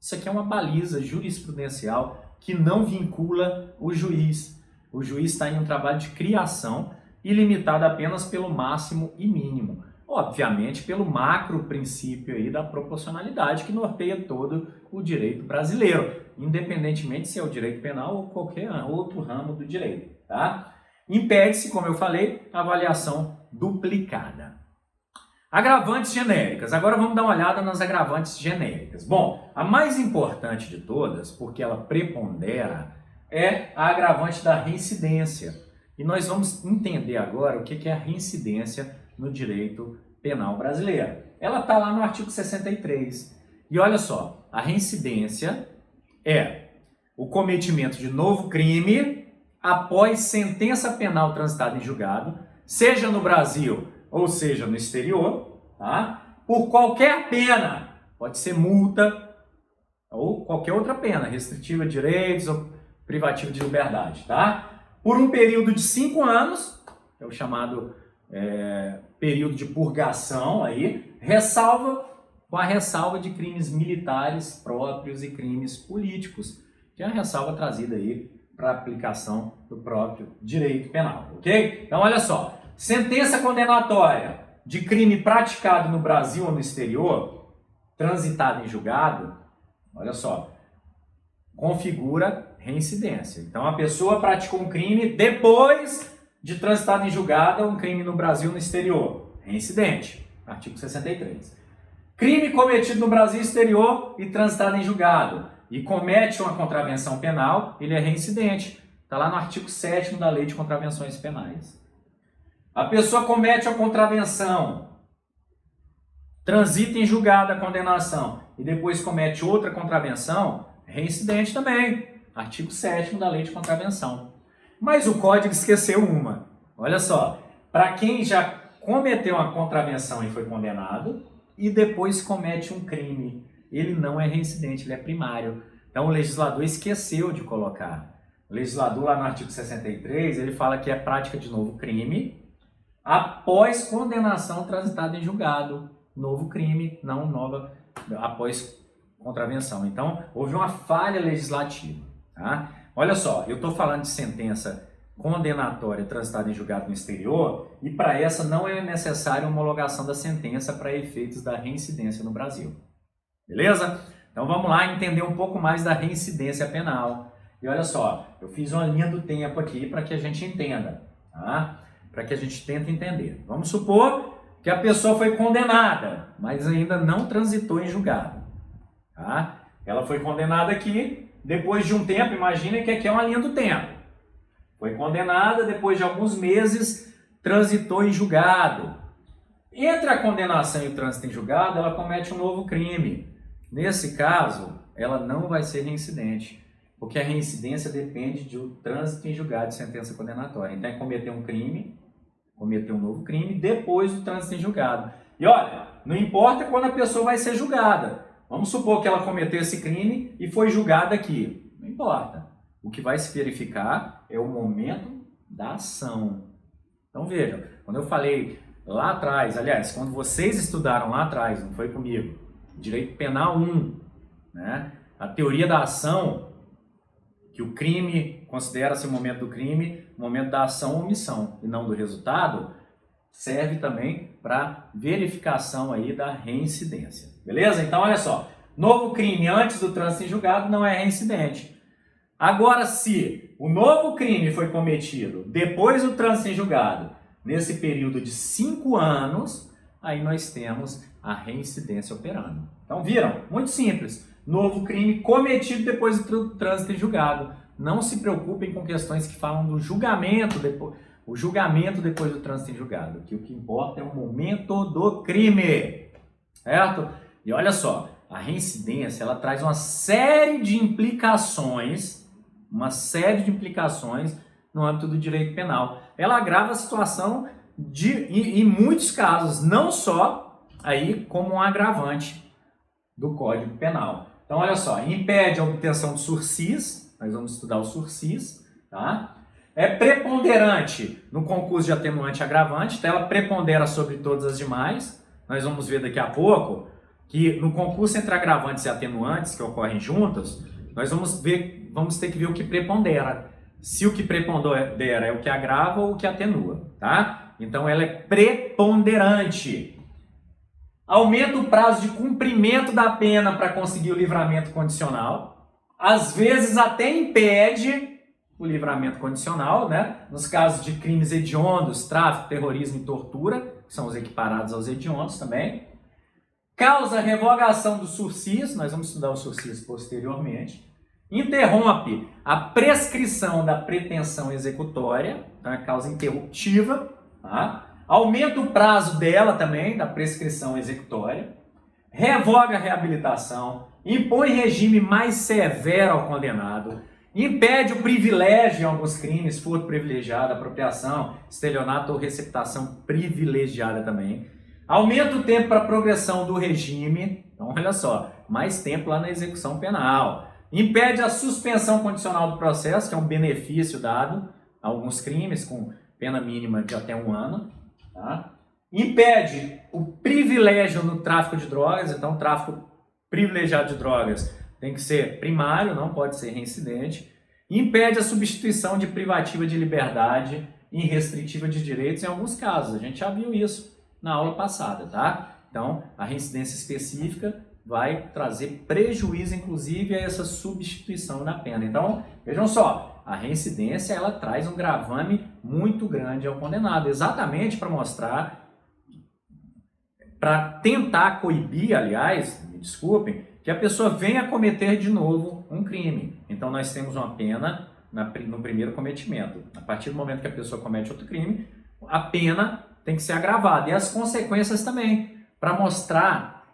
Isso aqui é uma baliza jurisprudencial que não vincula o juiz. O juiz está em um trabalho de criação e limitado apenas pelo máximo e mínimo. Obviamente, pelo macro princípio aí da proporcionalidade que norteia todo o direito brasileiro, independentemente se é o direito penal ou qualquer outro ramo do direito, tá? Impede-se, como eu falei, a avaliação duplicada. Agravantes genéricas. Agora vamos dar uma olhada nas agravantes genéricas. Bom, a mais importante de todas, porque ela prepondera, é a agravante da reincidência. E nós vamos entender agora o que é a reincidência no direito penal brasileiro. Ela está lá no artigo 63. E olha só, a reincidência é o cometimento de novo crime após sentença penal transitada em julgado, seja no Brasil ou seja no exterior, tá? Por qualquer pena, pode ser multa ou qualquer outra pena, restritiva de direitos ou privativa de liberdade, tá? Por um período de 5 anos, é o chamado período de purgação aí, com a ressalva de crimes militares próprios e crimes políticos, que é a ressalva trazida aí para aplicação do próprio direito penal, ok? Então, olha só, sentença condenatória de crime praticado no Brasil ou no exterior, transitado em julgado, olha só, configura reincidência. Então, a pessoa praticou um crime depois de transitado em julgado, um crime no Brasil ou no exterior, reincidente, artigo 63. Crime cometido no Brasil exterior e transitado em julgado, e comete uma contravenção penal, ele é reincidente. Está lá no artigo 7º da Lei de Contravenções Penais. A pessoa comete a contravenção, transita em julgado a condenação e depois comete outra contravenção, reincidente também. Artigo 7º da Lei de Contravenção. Mas o Código esqueceu uma. Olha só, para quem já cometeu uma contravenção e foi condenado e depois comete um crime, ele não é reincidente, ele é primário. Então o legislador esqueceu de colocar. O legislador lá no artigo 63, ele fala que é prática de novo crime após condenação transitada em julgado. Novo crime, não nova após contravenção. Então, houve uma falha legislativa. Tá? Olha só, eu estou falando de sentença condenatória transitada em julgado no exterior e para essa não é necessária homologação da sentença para efeitos da reincidência no Brasil. Beleza? Então vamos lá entender um pouco mais da reincidência penal. E olha só, eu fiz uma linha do tempo aqui para que a gente entenda, tá? Para que a gente tente entender. Vamos supor que a pessoa foi condenada, mas ainda não transitou em julgado. Tá? Ela foi condenada aqui, depois de um tempo, imagina que aqui é uma linha do tempo. Foi condenada, depois de alguns meses, transitou em julgado. Entre a condenação e o trânsito em julgado, ela comete um novo crime. Nesse caso, ela não vai ser reincidente, porque a reincidência depende do trânsito em julgado de sentença condenatória. Então, é cometer um crime, cometer um novo crime, depois do trânsito em julgado. E olha, não importa quando a pessoa vai ser julgada. Vamos supor que ela cometeu esse crime e foi julgada aqui. Não importa. O que vai se verificar é o momento da ação. Então, vejam, quando eu falei lá atrás, aliás, quando vocês estudaram lá atrás, não foi comigo, Direito Penal 1, né? A teoria da ação, que o crime considera-se o momento do crime, o momento da ação ou omissão, e não do resultado, serve também para verificação aí da reincidência. Beleza? Então, olha só, novo crime antes do trânsito em julgado não é reincidente. Agora, se o novo crime foi cometido depois do trânsito em julgado, nesse período de 5 anos, aí nós temos a reincidência operando. Então, viram? Muito simples. Novo crime cometido depois do trânsito em julgado. Não se preocupem com questões que falam do julgamento depois, o julgamento depois do trânsito em julgado, que o que importa é o momento do crime. Certo? E olha só, a reincidência, ela traz uma série de implicações no âmbito do direito penal. Ela agrava a situação em muitos casos, não só aí como um agravante do Código Penal. Então, olha só, impede a obtenção de sursis, nós vamos estudar o sursis, tá? É preponderante no concurso de atenuante e agravante, então ela prepondera sobre todas as demais. Nós vamos ver daqui a pouco que no concurso entre agravantes e atenuantes, que ocorrem juntas, nós vamos ter que ver o que prepondera. Se o que prepondera é o que agrava ou o que atenua, tá? Então ela é preponderante. Aumenta o prazo de cumprimento da pena para conseguir o livramento condicional. Às vezes até impede o livramento condicional, né? Nos casos de crimes hediondos, tráfico, terrorismo e tortura, que são os equiparados aos hediondos também. Causa revogação do sursis, nós vamos estudar o sursis posteriormente. Interrompe a prescrição da pretensão executória, tá? Causa interruptiva, tá? Aumenta o prazo dela também, da prescrição executória. Revoga a reabilitação, impõe regime mais severo ao condenado, impede o privilégio em alguns crimes, furto privilegiado, apropriação, estelionato ou receptação privilegiada também. Aumenta o tempo para progressão do regime, então olha só, mais tempo lá na execução penal. Impede a suspensão condicional do processo, que é um benefício dado a alguns crimes com pena mínima de até 1 ano. Tá? Impede o privilégio no tráfico de drogas, então o tráfico privilegiado de drogas tem que ser primário, não pode ser reincidente. Impede a substituição de privativa de liberdade em restritiva de direitos em alguns casos. A gente já viu isso na aula passada, tá? Então, a reincidência específica vai trazer prejuízo, inclusive, a essa substituição na pena. Então, vejam só, a reincidência, ela traz um gravame muito grande ao condenado, exatamente para mostrar, para tentar coibir, aliás, me desculpem, que a pessoa venha cometer de novo um crime. Então, nós temos uma pena no primeiro cometimento. A partir do momento que a pessoa comete outro crime, a pena tem que ser agravada. E as consequências também, para mostrar,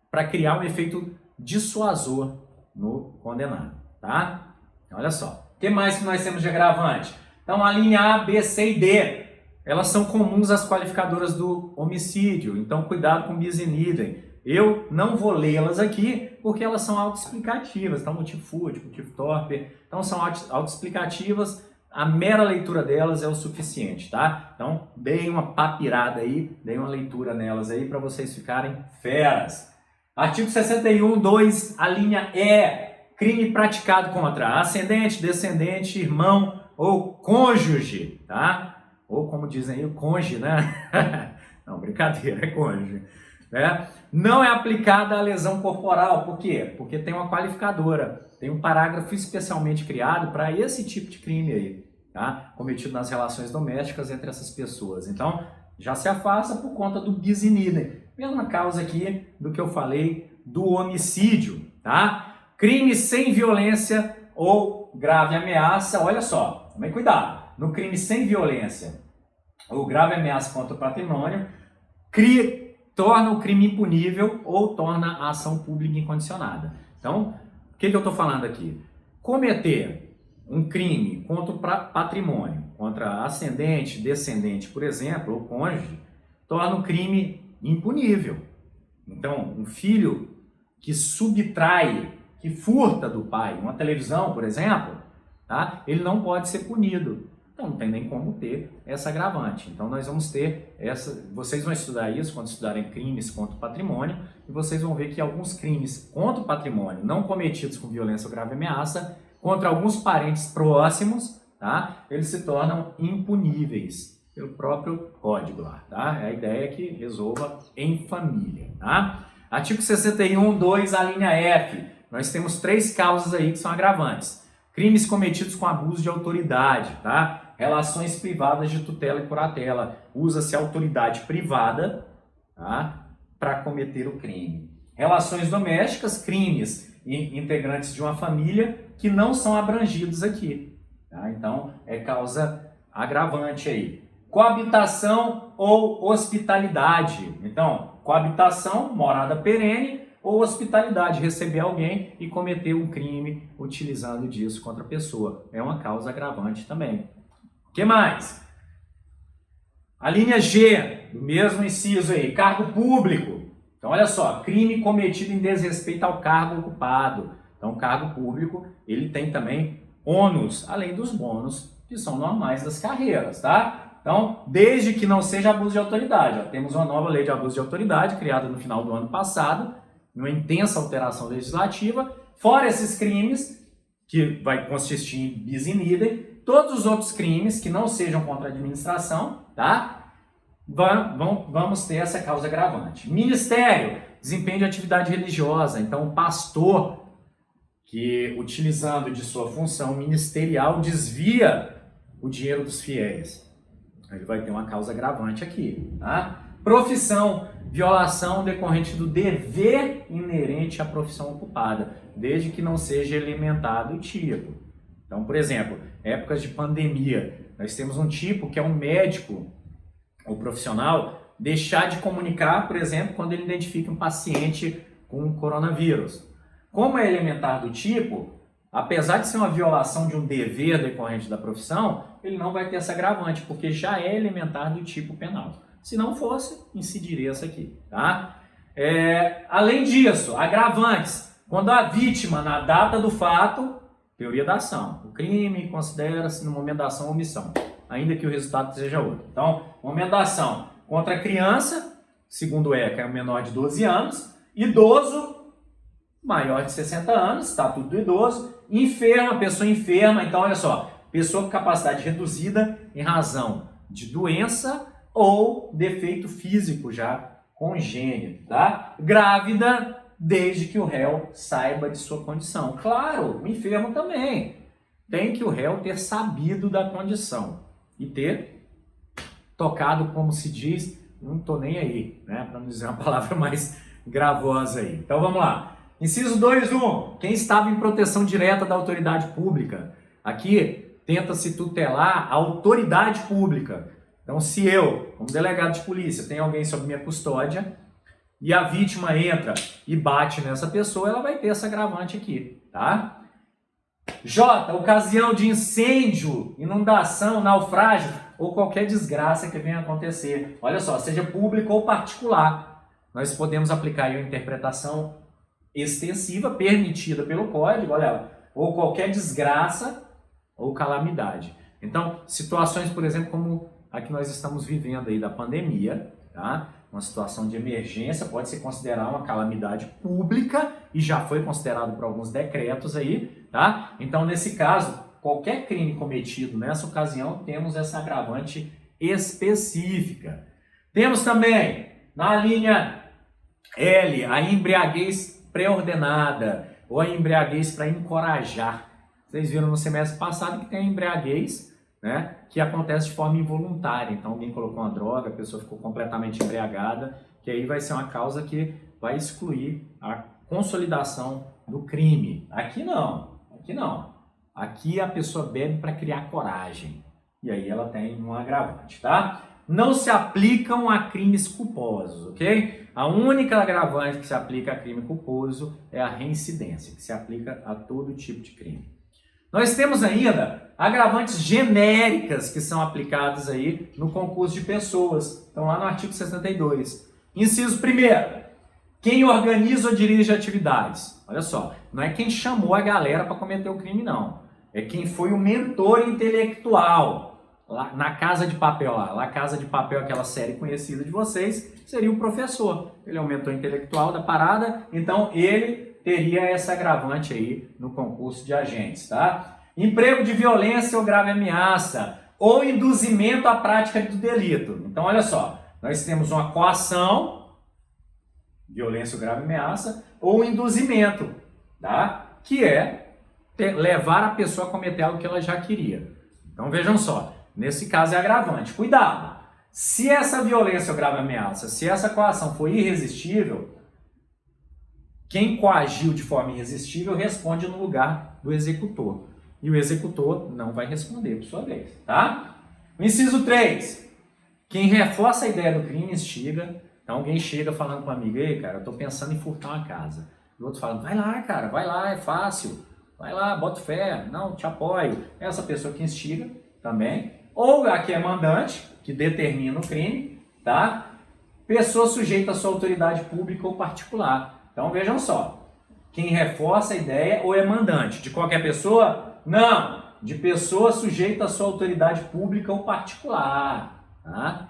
para criar um efeito dissuasor no condenado, tá? Então, olha só. O que mais que nós temos de agravante? Então, a linha A, B, C e D, elas são comuns às qualificadoras do homicídio. Então, cuidado com bis in idem. Eu não vou lê-las aqui porque elas são autoexplicativas. Então, motivo fútil, motivo torpe. Então, são autoexplicativas. A mera leitura delas é o suficiente, tá? Então, deem uma papirada aí, deem uma leitura nelas aí para vocês ficarem feras. Artigo 61, 2, a linha E. Crime praticado contra ascendente, descendente, irmão ou cônjuge, tá? Ou como dizem aí, o cônjuge, né? Não, brincadeira, é cônjuge. Né? Não é aplicada a lesão corporal. Por quê? Porque tem uma qualificadora. Tem um parágrafo especialmente criado para esse tipo de crime aí, tá? Cometido nas relações domésticas entre essas pessoas. Então, já se afasta por conta do bis in idem. Mesma causa aqui do que eu falei do homicídio, tá? Crime sem violência ou grave ameaça, olha só, tome cuidado. No crime sem violência ou grave ameaça contra o patrimônio, torna o crime impunível ou torna a ação pública incondicionada. Então, o que eu estou falando aqui? Cometer um crime contra o patrimônio, contra ascendente, descendente, por exemplo, ou cônjuge, torna o crime impunível. Então, um filho que subtrai, que furta do pai uma televisão, por exemplo, tá? Ele não pode ser punido. Então não tem nem como ter essa agravante. Então nós vamos ter essa... Vocês vão estudar isso quando estudarem crimes contra o patrimônio e vocês vão ver que alguns crimes contra o patrimônio não cometidos com violência ou grave ameaça, contra alguns parentes próximos, tá? Eles se tornam impuníveis pelo próprio código lá, tá? A ideia é que resolva em família, tá? Artigo 61, 2, a linha F. Nós temos 3 causas aí que são agravantes. Crimes cometidos com abuso de autoridade, tá? Relações privadas de tutela e curatela. Usa-se autoridade privada, tá? Para cometer o crime. Relações domésticas, crimes integrantes de uma família que não são abrangidos aqui, tá? Então, é causa agravante aí. Coabitação ou hospitalidade. Então, coabitação, morada perene, ou hospitalidade, receber alguém e cometer um crime utilizando disso contra a pessoa. É uma causa agravante também. O que mais? A linha G, do mesmo inciso aí, cargo público. Então, olha só, crime cometido em desrespeito ao cargo ocupado. Então, o cargo público, ele tem também ônus, além dos bônus que são normais das carreiras, tá? Então, desde que não seja abuso de autoridade. Ó, temos uma nova lei de abuso de autoridade, criada no final do ano passado, uma intensa alteração legislativa, fora esses crimes, que vai consistir em bis in idem, todos os outros crimes que não sejam contra a administração, tá? Vamos ter essa causa agravante. Ministério, desempenho de atividade religiosa. Então, o pastor que, utilizando de sua função ministerial, desvia o dinheiro dos fiéis. Ele vai ter uma causa agravante aqui, tá? Profissão, violação decorrente do dever inerente à profissão ocupada, desde que não seja elementado o tipo. Então, por exemplo, épocas de pandemia, nós temos um tipo que é um médico ou profissional deixar de comunicar, por exemplo, quando ele identifica um paciente com coronavírus. Como é elementar do tipo, apesar de ser uma violação de um dever decorrente da profissão, ele não vai ter essa agravante, porque já é elementar do tipo penal. Se não fosse, incidiria essa aqui, tá? Além disso, agravantes. Quando a vítima, na data do fato, teoria da ação, o crime considera-se no momento da ação omissão, ainda que o resultado seja outro. Então, momento da ação contra a criança, segundo o ECA, é o menor de 12 anos, idoso, maior de 60 anos, estatuto do idoso, enferma, pessoa enferma, então olha só, pessoa com capacidade reduzida em razão de doença ou defeito físico já congênito, tá? Grávida, desde que o réu saiba de sua condição. Claro, o enfermo também. Tem que o réu ter sabido da condição e ter tocado, como se diz, não tô nem aí, né? Para não dizer uma palavra mais gravosa aí. Então vamos lá. Inciso 2.1. Quem estava em proteção direta da autoridade pública. Aqui tenta-se tutelar a autoridade pública. Então, se eu, como delegado de polícia, tenho alguém sob minha custódia e a vítima entra e bate nessa pessoa, ela vai ter essa agravante aqui, tá? J. Ocasião de incêndio, inundação, naufrágio ou qualquer desgraça que venha acontecer. Olha só, seja público ou particular. Nós podemos aplicar aí uma interpretação extensiva, permitida pelo código, olha, ou qualquer desgraça ou calamidade. Então, situações, por exemplo, como a que nós estamos vivendo aí da pandemia, tá? Uma situação de emergência pode se considerar uma calamidade pública e já foi considerado por alguns decretos aí, tá? Então, nesse caso, qualquer crime cometido nessa ocasião, temos essa agravante específica. Temos também, na linha L, a embriaguez pré-ordenada ou a embriaguez para encorajar. Vocês viram no semestre passado que tem a embriaguez, né, que acontece de forma involuntária. Então alguém colocou uma droga, a pessoa ficou completamente embriagada, que aí vai ser uma causa que vai excluir a consolidação do crime. Aqui não, aqui não. Aqui a pessoa bebe para criar coragem. E aí ela tem um agravante, tá? Não se aplicam a crimes culposos, ok? A única agravante que se aplica a crime culposo é a reincidência, que se aplica a todo tipo de crime. Nós temos ainda agravantes genéricas que são aplicadas aí no concurso de pessoas. Então lá no artigo 62. Inciso 1º. Quem organiza ou dirige atividades. Olha só, não é quem chamou a galera para cometer o crime, não. É quem foi o mentor intelectual. Lá na Casa de Papel, lá Casa de Papel, aquela série conhecida de vocês, seria o professor. Ele é o mentor intelectual da parada, então ele teria essa agravante aí no concurso de agentes, tá? Emprego de violência ou grave ameaça, ou induzimento à prática do delito. Então, olha só, nós temos uma coação, violência ou grave ameaça, ou induzimento, tá? Que é levar a pessoa a cometer algo que ela já queria. Então, vejam só, nesse caso é agravante. Cuidado! Se essa violência ou grave ameaça, se essa coação for irresistível, quem coagiu de forma irresistível responde no lugar do executor. E o executor não vai responder por sua vez, tá? Inciso 3. Quem reforça a ideia do crime instiga. Então alguém chega falando com um amigo, ei, cara, eu tô pensando em furtar uma casa. E o outro fala, vai lá, cara, vai lá, é fácil. Vai lá, bota fé, não, te apoio. Essa pessoa que instiga também. Ou a que é mandante, que determina o crime, tá? Pessoa sujeita à sua autoridade pública ou particular. Então vejam só, quem reforça a ideia ou é mandante? De qualquer pessoa? Não! de pessoa sujeita à sua autoridade pública ou particular, tá?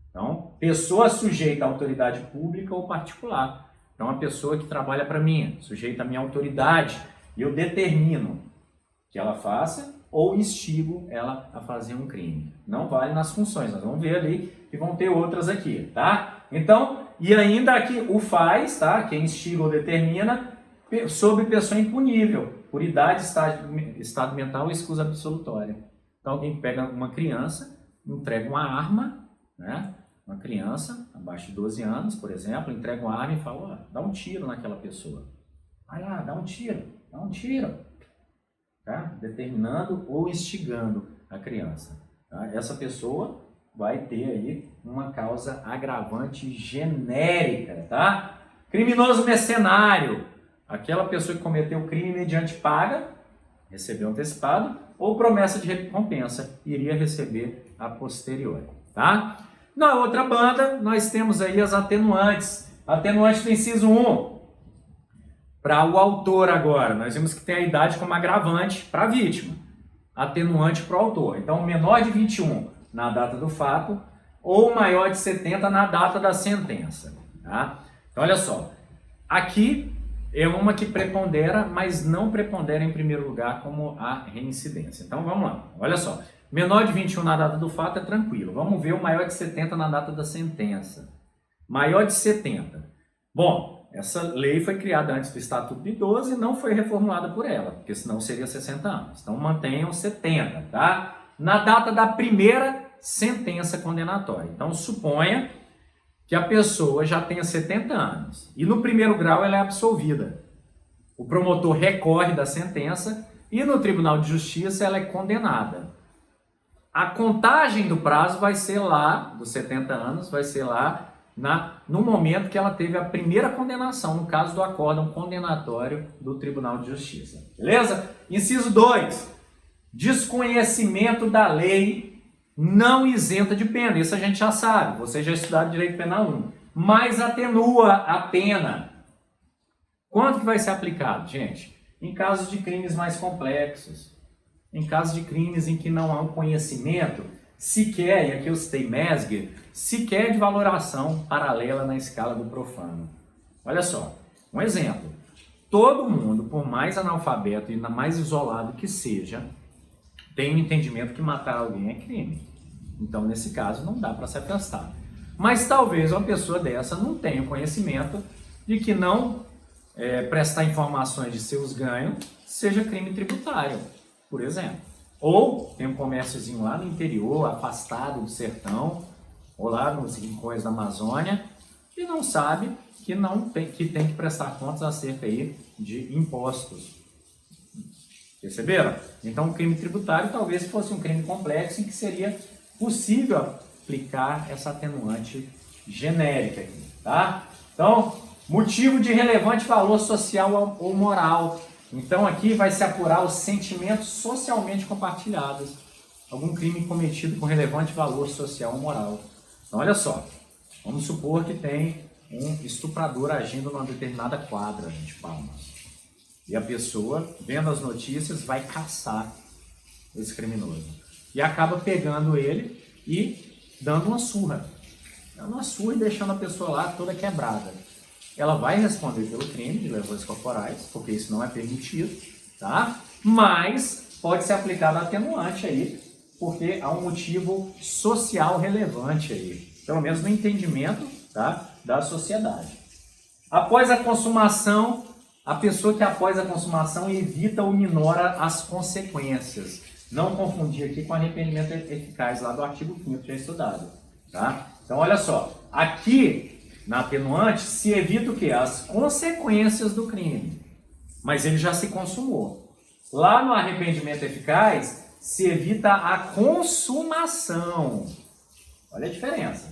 Então, pessoa sujeita à autoridade pública ou particular. Então, a pessoa que trabalha para mim, sujeita à minha autoridade, e eu determino que ela faça ou instigo ela a fazer um crime. Não vale nas funções, nós vamos ver ali que vão ter outras aqui, tá? Então, e ainda aqui o faz, tá? Quem instiga ou determina, sob pessoa impunível, por idade, estado mental ou escusa absolutória. Então, alguém pega uma criança, entrega uma arma, né? Uma criança abaixo de 12 anos, por exemplo, entrega uma arma e fala, ó, dá um tiro naquela pessoa. Vai lá, dá um tiro, dá um tiro. Tá? Determinando ou instigando a criança. Tá? Essa pessoa vai ter aí uma causa agravante genérica, tá? Criminoso mercenário, aquela pessoa que cometeu o crime mediante paga, recebeu antecipado, ou promessa de recompensa, iria receber a posteriori, tá? Na outra banda, nós temos aí as atenuantes. Atenuante do inciso 1. Para o autor agora, nós vimos que tem a idade como agravante para a vítima. Atenuante para o autor. Então, menor de 21 na data do fato ou maior de 70 na data da sentença. Tá? Então, olha só. Aqui é uma que prepondera, mas não prepondera em primeiro lugar como a reincidência. Então, vamos lá. Olha só. Menor de 21 na data do fato é tranquilo. Vamos ver o maior de 70 na data da sentença. Maior de 70. Bom, essa lei foi criada antes do Estatuto do Idoso e não foi reformulada por ela, porque senão seria 60 anos. Então mantenham 70, tá? Na data da primeira sentença condenatória. Então suponha que a pessoa já tenha 70 anos e no primeiro grau ela é absolvida. O promotor recorre da sentença e no Tribunal de Justiça ela é condenada. A contagem do prazo vai ser lá, dos 70 anos, vai ser lá no momento que ela teve a primeira condenação, no caso do acórdão condenatório do Tribunal de Justiça. Beleza? Inciso 2. Desconhecimento da lei não isenta de pena. Isso a gente já sabe, vocês já estudaram Direito Penal 1. Mas atenua a pena. Quanto que vai ser aplicado, gente? Em casos de crimes mais complexos. Em casos de crimes em que não há um conhecimento sequer, e aqui eu citei Mesger, sequer de valoração paralela na escala do profano. Olha só, um exemplo. Todo mundo, por mais analfabeto e mais isolado que seja, tem um entendimento que matar alguém é crime. Então, nesse caso, não dá para se afastar. Mas talvez uma pessoa dessa não tenha o conhecimento de que não prestar informações de seus ganhos seja crime tributário, por exemplo. Ou tem um comérciozinho lá no interior, afastado do sertão, ou lá nos rincões da Amazônia, e não sabe que tem que prestar contas acerca aí de impostos. Perceberam? Então, o crime tributário talvez fosse um crime complexo em que seria possível aplicar essa atenuante genérica aqui, tá? Então, motivo de relevante valor social ou moral. Então, aqui vai se apurar os sentimentos socialmente compartilhados. Algum crime cometido com relevante valor social ou moral. Então, olha só. Vamos supor que tem um estuprador agindo numa determinada quadra de Palmas. E a pessoa, vendo as notícias, vai caçar esse criminoso. E acaba pegando ele e dando uma surra. Dando uma surra e deixando a pessoa lá toda quebrada. Ela vai responder pelo crime de lesões corporais, porque isso não é permitido, tá? Mas pode ser aplicado atenuante aí, porque há um motivo social relevante aí, pelo menos no entendimento, tá, da sociedade. Após a consumação, a pessoa que após a consumação evita ou minora as consequências. Não confundir aqui com arrependimento eficaz lá do artigo 5º já estudado, tá? Então olha só, aqui na atenuante se evita o quê? As consequências do crime, mas ele já se consumou. Lá no arrependimento eficaz se evita a consumação. Olha a diferença.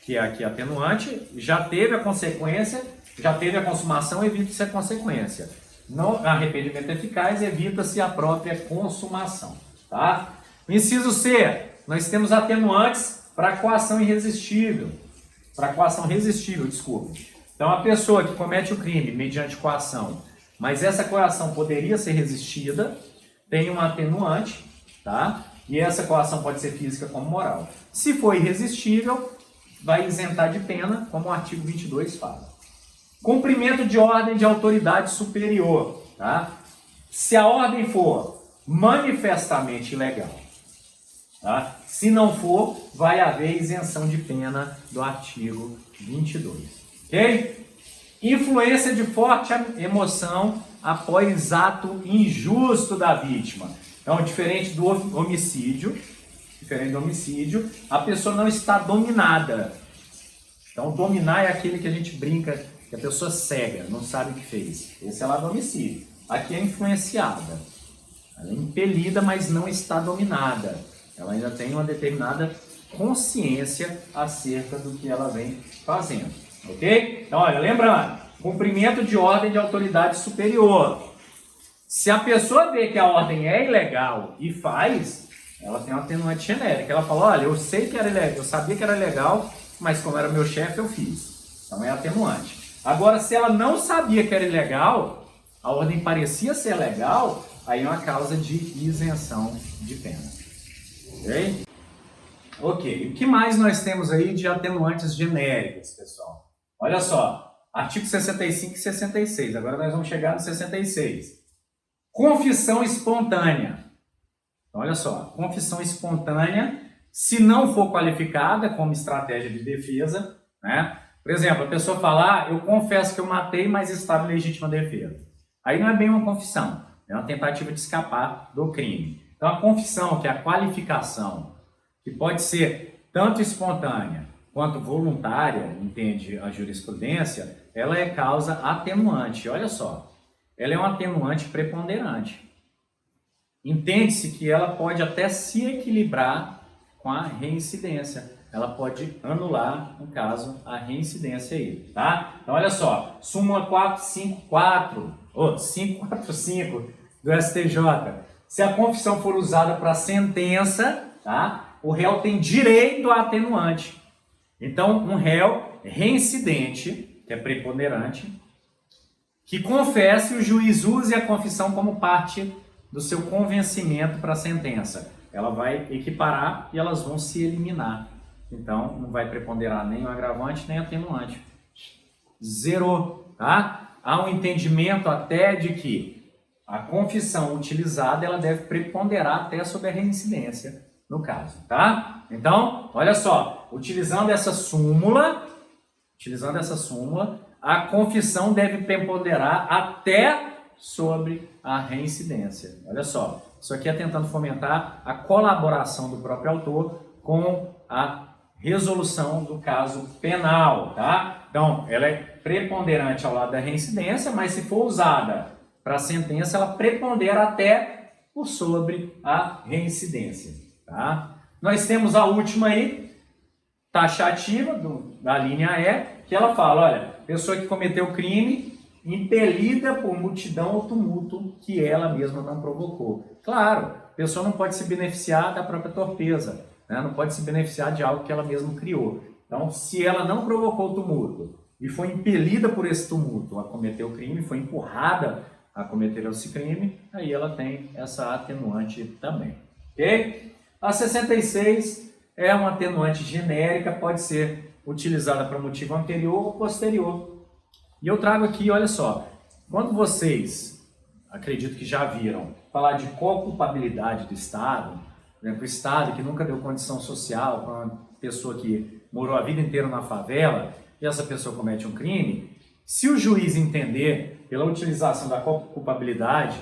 Que é aqui atenuante, já teve a consequência, já teve a consumação, evita-se a consequência. No arrependimento eficaz, evita-se a própria consumação. Tá? No inciso C, nós temos atenuantes para coação irresistível. Para coação resistível, desculpe. Então, a pessoa que comete o crime mediante coação, mas essa coação poderia ser resistida, tem um atenuante, tá? E essa coação pode ser física como moral. Se for irresistível, vai isentar de pena, como o artigo 22 fala. Cumprimento de ordem de autoridade superior, tá? Se a ordem for manifestamente ilegal, tá? Se não for, vai haver isenção de pena do artigo 22, ok? Influência de forte emoção após ato injusto da vítima. Então, diferente do homicídio, a pessoa não está dominada. Então, dominar é aquele que a gente brinca, que a pessoa cega, não sabe o que fez. Esse é lá do homicídio. Aqui é influenciada. Ela é impelida, mas não está dominada. Ela ainda tem uma determinada consciência acerca do que ela vem fazendo. Ok? Então, olha, lembrando, cumprimento de ordem de autoridade superior. Se a pessoa vê que a ordem é ilegal e faz, ela tem uma atenuante genérica. Ela fala, olha, eu sei que era ilegal, eu sabia que era legal, mas como era meu chefe, eu fiz. Então é atenuante. Agora, se ela não sabia que era ilegal, a ordem parecia ser legal, aí é uma causa de isenção de pena. Ok? Ok. O que mais nós temos aí de atenuantes genéricas, pessoal? Olha só, artigo 65 e 66. Agora nós vamos chegar no 66. Confissão espontânea. Então, olha só, confissão espontânea, se não for qualificada como estratégia de defesa, né? Por exemplo, a pessoa fala, eu confesso que eu matei, mas estava em legítima defesa. Aí não é bem uma confissão, é uma tentativa de escapar do crime. Então, a confissão, que é a qualificação, que pode ser tanto espontânea quanto voluntária, entende a jurisprudência, ela é causa atenuante. Olha só, ela é um atenuante preponderante. Entende-se que ela pode até se equilibrar com a reincidência. Ela pode anular, no caso, a reincidência aí, tá? Então, olha só, súmula 545 do STJ. Se a confissão for usada para sentença, tá? O réu tem direito a atenuante. Então, um réu reincidente, que é preponderante, que confesse, o juiz use a confissão como parte do seu convencimento para a sentença. Ela vai equiparar e elas vão se eliminar. Então, não vai preponderar nem o agravante, nem o atenuante. Zerou, tá? Há um entendimento até de que a confissão utilizada, ela deve preponderar até sobre a reincidência, no caso, tá? Então, olha só, utilizando essa súmula, a confissão deve preponderar até sobre a reincidência. Olha só, isso aqui é tentando fomentar a colaboração do próprio autor com a resolução do caso penal, tá? Então, ela é preponderante ao lado da reincidência, mas se for usada para a sentença, ela prepondera até por sobre a reincidência, tá? Nós temos a última aí, taxativa, da linha E, que ela fala, olha, pessoa que cometeu crime impelida por multidão ou tumulto que ela mesma não provocou. Claro, a pessoa não pode se beneficiar da própria torpeza, né? Não pode se beneficiar de algo que ela mesma criou. Então, se ela não provocou o tumulto e foi impelida por esse tumulto a cometer o crime, foi empurrada a cometer esse crime, aí ela tem essa atenuante também. Ok? A 66 é uma atenuante genérica, pode ser utilizada para motivo anterior ou posterior. E eu trago aqui, olha só, quando vocês, acredito que já viram, falar de co-culpabilidade do Estado, por exemplo, o Estado que nunca deu condição social para uma pessoa que morou a vida inteira na favela e essa pessoa comete um crime, se o juiz entender pela utilização da co-culpabilidade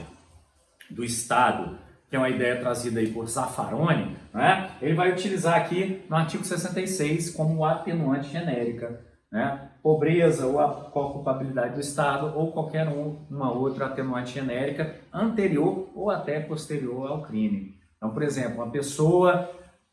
do Estado, que é uma ideia trazida aí por Zaffaroni, né? Ele vai utilizar aqui no artigo 66 como atenuante genérica, né? Pobreza ou a culpabilidade do Estado ou qualquer uma outra atenuante genérica anterior ou até posterior ao crime. Então, por exemplo, uma pessoa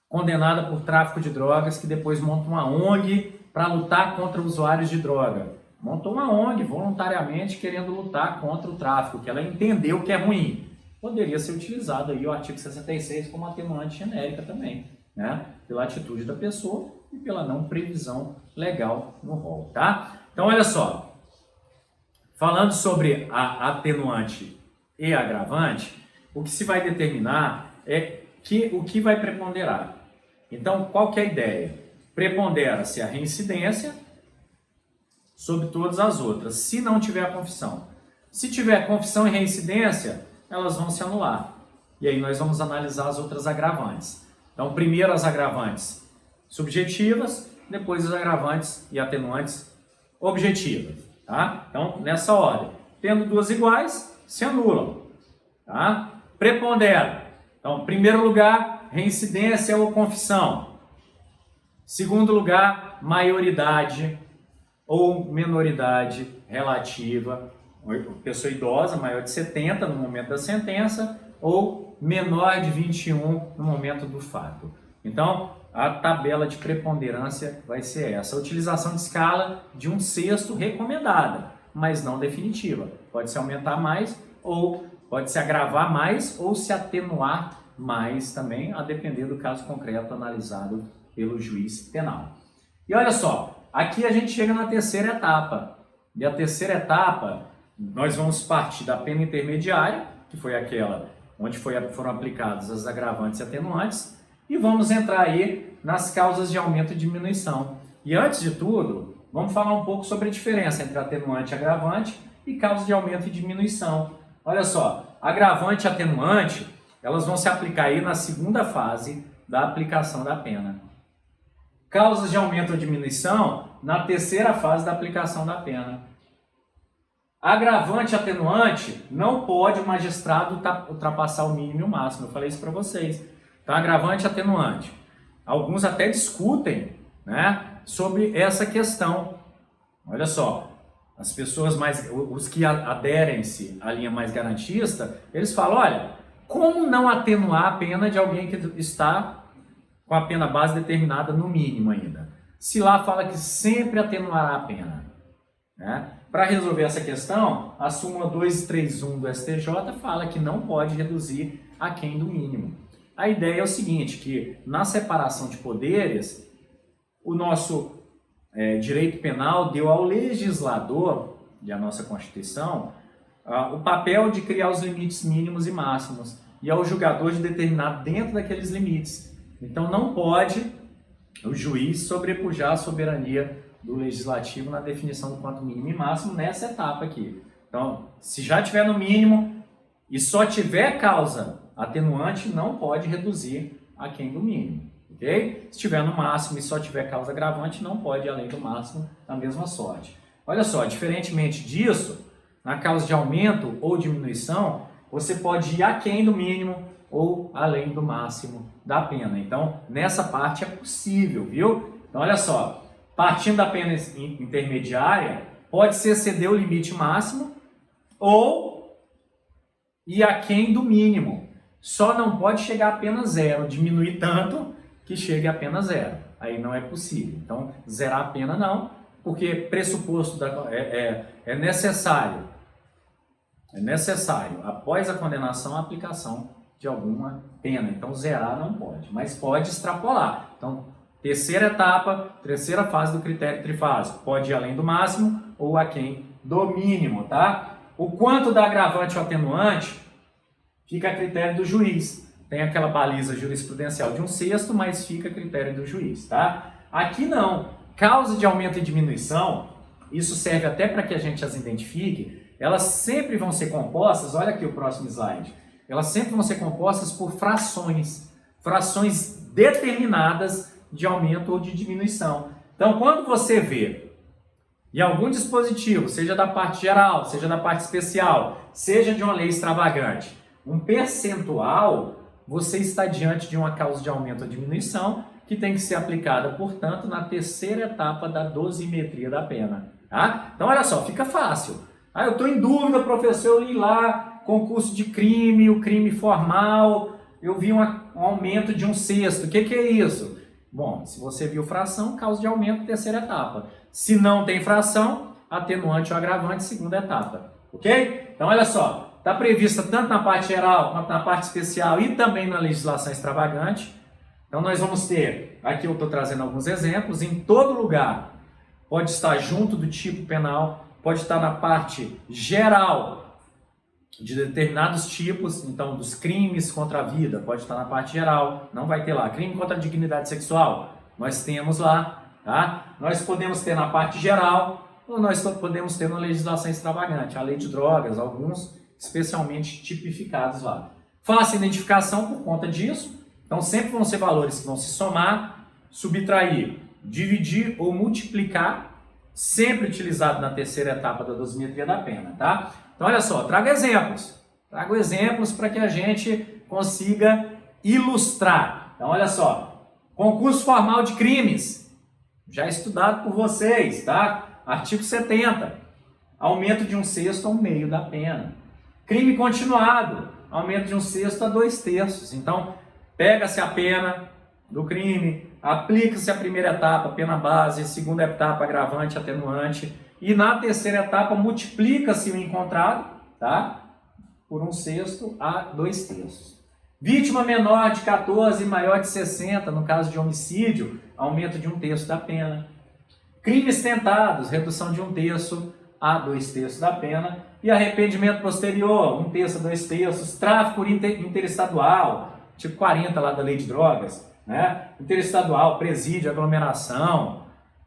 condenada por tráfico de drogas que depois monta uma ONG para lutar contra usuários de droga. Montou uma ONG voluntariamente querendo lutar contra o tráfico, que ela entendeu que é ruim. Poderia ser utilizado aí o artigo 66 como atenuante genérica também, né? Pela atitude da pessoa e pela não previsão legal no rol, tá? Então, olha só, falando sobre a atenuante e agravante, o que se vai determinar é o que vai preponderar. Então, qual que é a ideia? Prepondera-se a reincidência sobre todas as outras, se não tiver a confissão. Se tiver confissão e reincidência, elas vão se anular. E aí nós vamos analisar as outras agravantes. Então, primeiro as agravantes subjetivas, depois as agravantes e atenuantes objetivas. Tá? Então, nessa ordem. Tendo duas iguais, se anulam. Tá? Prepondera. Então, primeiro lugar, reincidência ou confissão. Segundo lugar, maioridade ou menoridade relativa. Pessoa idosa, maior de 70 no momento da sentença, ou menor de 21 no momento do fato. Então, a tabela de preponderância vai ser essa. A utilização de escala de 1/6 recomendada, mas não definitiva. Pode se aumentar mais, ou pode se agravar mais, ou se atenuar mais também, a depender do caso concreto analisado pelo juiz penal. E olha só, aqui a gente chega na terceira etapa. E a terceira etapa, nós vamos partir da pena intermediária, que foi aquela onde foram aplicadas as agravantes e atenuantes, e vamos entrar aí nas causas de aumento e diminuição. E antes de tudo, vamos falar um pouco sobre a diferença entre atenuante e agravante e causa de aumento e diminuição. Olha só, agravante e atenuante, elas vão se aplicar aí na segunda fase da aplicação da pena. Causas de aumento ou diminuição na terceira fase da aplicação da pena. Agravante e atenuante, não pode o magistrado ultrapassar o mínimo e o máximo. Eu falei isso para vocês. Então, agravante e atenuante. Alguns até discutem, né, sobre essa questão. Olha só, as pessoas os que aderem-se à linha mais garantista, eles falam, olha, como não atenuar a pena de alguém que está com a pena base determinada no mínimo ainda? Se lá fala que sempre atenuará a pena, né? Para resolver essa questão, a súmula 231 do STJ fala que não pode reduzir aquém do mínimo. A ideia é o seguinte, que na separação de poderes, o nosso direito penal deu ao legislador, e a nossa Constituição, o papel de criar os limites mínimos e máximos, e ao julgador de determinar dentro daqueles limites. Então não pode o juiz sobrepujar a soberania do legislativo na definição do quanto mínimo e máximo nessa etapa aqui. Então, se já tiver no mínimo e só tiver causa atenuante, não pode reduzir aquém do mínimo, ok? Se tiver no máximo e só tiver causa agravante, não pode ir além do máximo da mesma sorte. Olha só, diferentemente disso, na causa de aumento ou diminuição, você pode ir aquém do mínimo ou além do máximo da pena. Então, nessa parte é possível, viu? Então, olha só. Partindo da pena intermediária, pode-se exceder o limite máximo ou ir aquém do mínimo. Só não pode chegar a pena zero, diminuir tanto que chegue a pena zero. Aí não é possível. Então, zerar a pena não, porque pressuposto é necessário. É necessário, após a condenação, a aplicação de alguma pena. Então, zerar não pode, mas pode extrapolar. Então, terceira etapa, terceira fase do critério trifásico. Pode ir além do máximo ou aquém do mínimo, tá? O quanto da agravante ou atenuante fica a critério do juiz. Tem aquela baliza jurisprudencial de 1/6, mas fica a critério do juiz, tá? Aqui não. Causa de aumento e diminuição, isso serve até para que a gente as identifique, elas sempre vão ser compostas, olha aqui o próximo slide, elas sempre vão ser compostas por frações determinadas de aumento ou de diminuição. Então, quando você vê em algum dispositivo, seja da parte geral, seja da parte especial, seja de uma lei extravagante, um percentual, você está diante de uma causa de aumento ou diminuição que tem que ser aplicada, portanto, na terceira etapa da dosimetria da pena. Tá? Então, olha só, fica fácil. Eu estou em dúvida, professor, eu li lá, concurso de crime, o crime formal, eu vi um aumento de 1/6. O que é isso? Bom, se você viu fração, causa de aumento, terceira etapa. Se não tem fração, atenuante ou agravante, segunda etapa. Ok? Então, olha só, está prevista tanto na parte geral quanto na parte especial e também na legislação extravagante. Então, nós vamos ter, aqui eu estou trazendo alguns exemplos, em todo lugar, pode estar junto do tipo penal, pode estar na parte geral, de determinados tipos, então dos crimes contra a vida, pode estar na parte geral, não vai ter lá. Crime contra a dignidade sexual, nós temos lá, tá? Nós podemos ter na parte geral, ou nós podemos ter na legislação extravagante, a lei de drogas, alguns especialmente tipificados lá. Fácil identificação por conta disso, então sempre vão ser valores que vão se somar, subtrair, dividir ou multiplicar, sempre utilizado na terceira etapa da dosimetria da pena, tá? Então olha só, trago exemplos para que a gente consiga ilustrar. Então olha só, concurso formal de crimes, já estudado por vocês, tá? Artigo 70, aumento de 1/6 a 1/2 da pena. Crime continuado, aumento de 1/6 a 2/3. Então, pega-se a pena do crime, aplica-se a primeira etapa, pena base, segunda etapa, agravante, atenuante, e na terceira etapa multiplica-se o encontrado, tá? Por 1/6 a 2/3. Vítima menor de 14 e maior de 60, no caso de homicídio, aumento de 1/3 da pena. Crimes tentados, redução de 1/3 a 2/3 da pena. E arrependimento posterior, 1/3 a 2/3. Tráfico interestadual, tipo 40 lá da lei de drogas, né? Interestadual, presídio, aglomeração,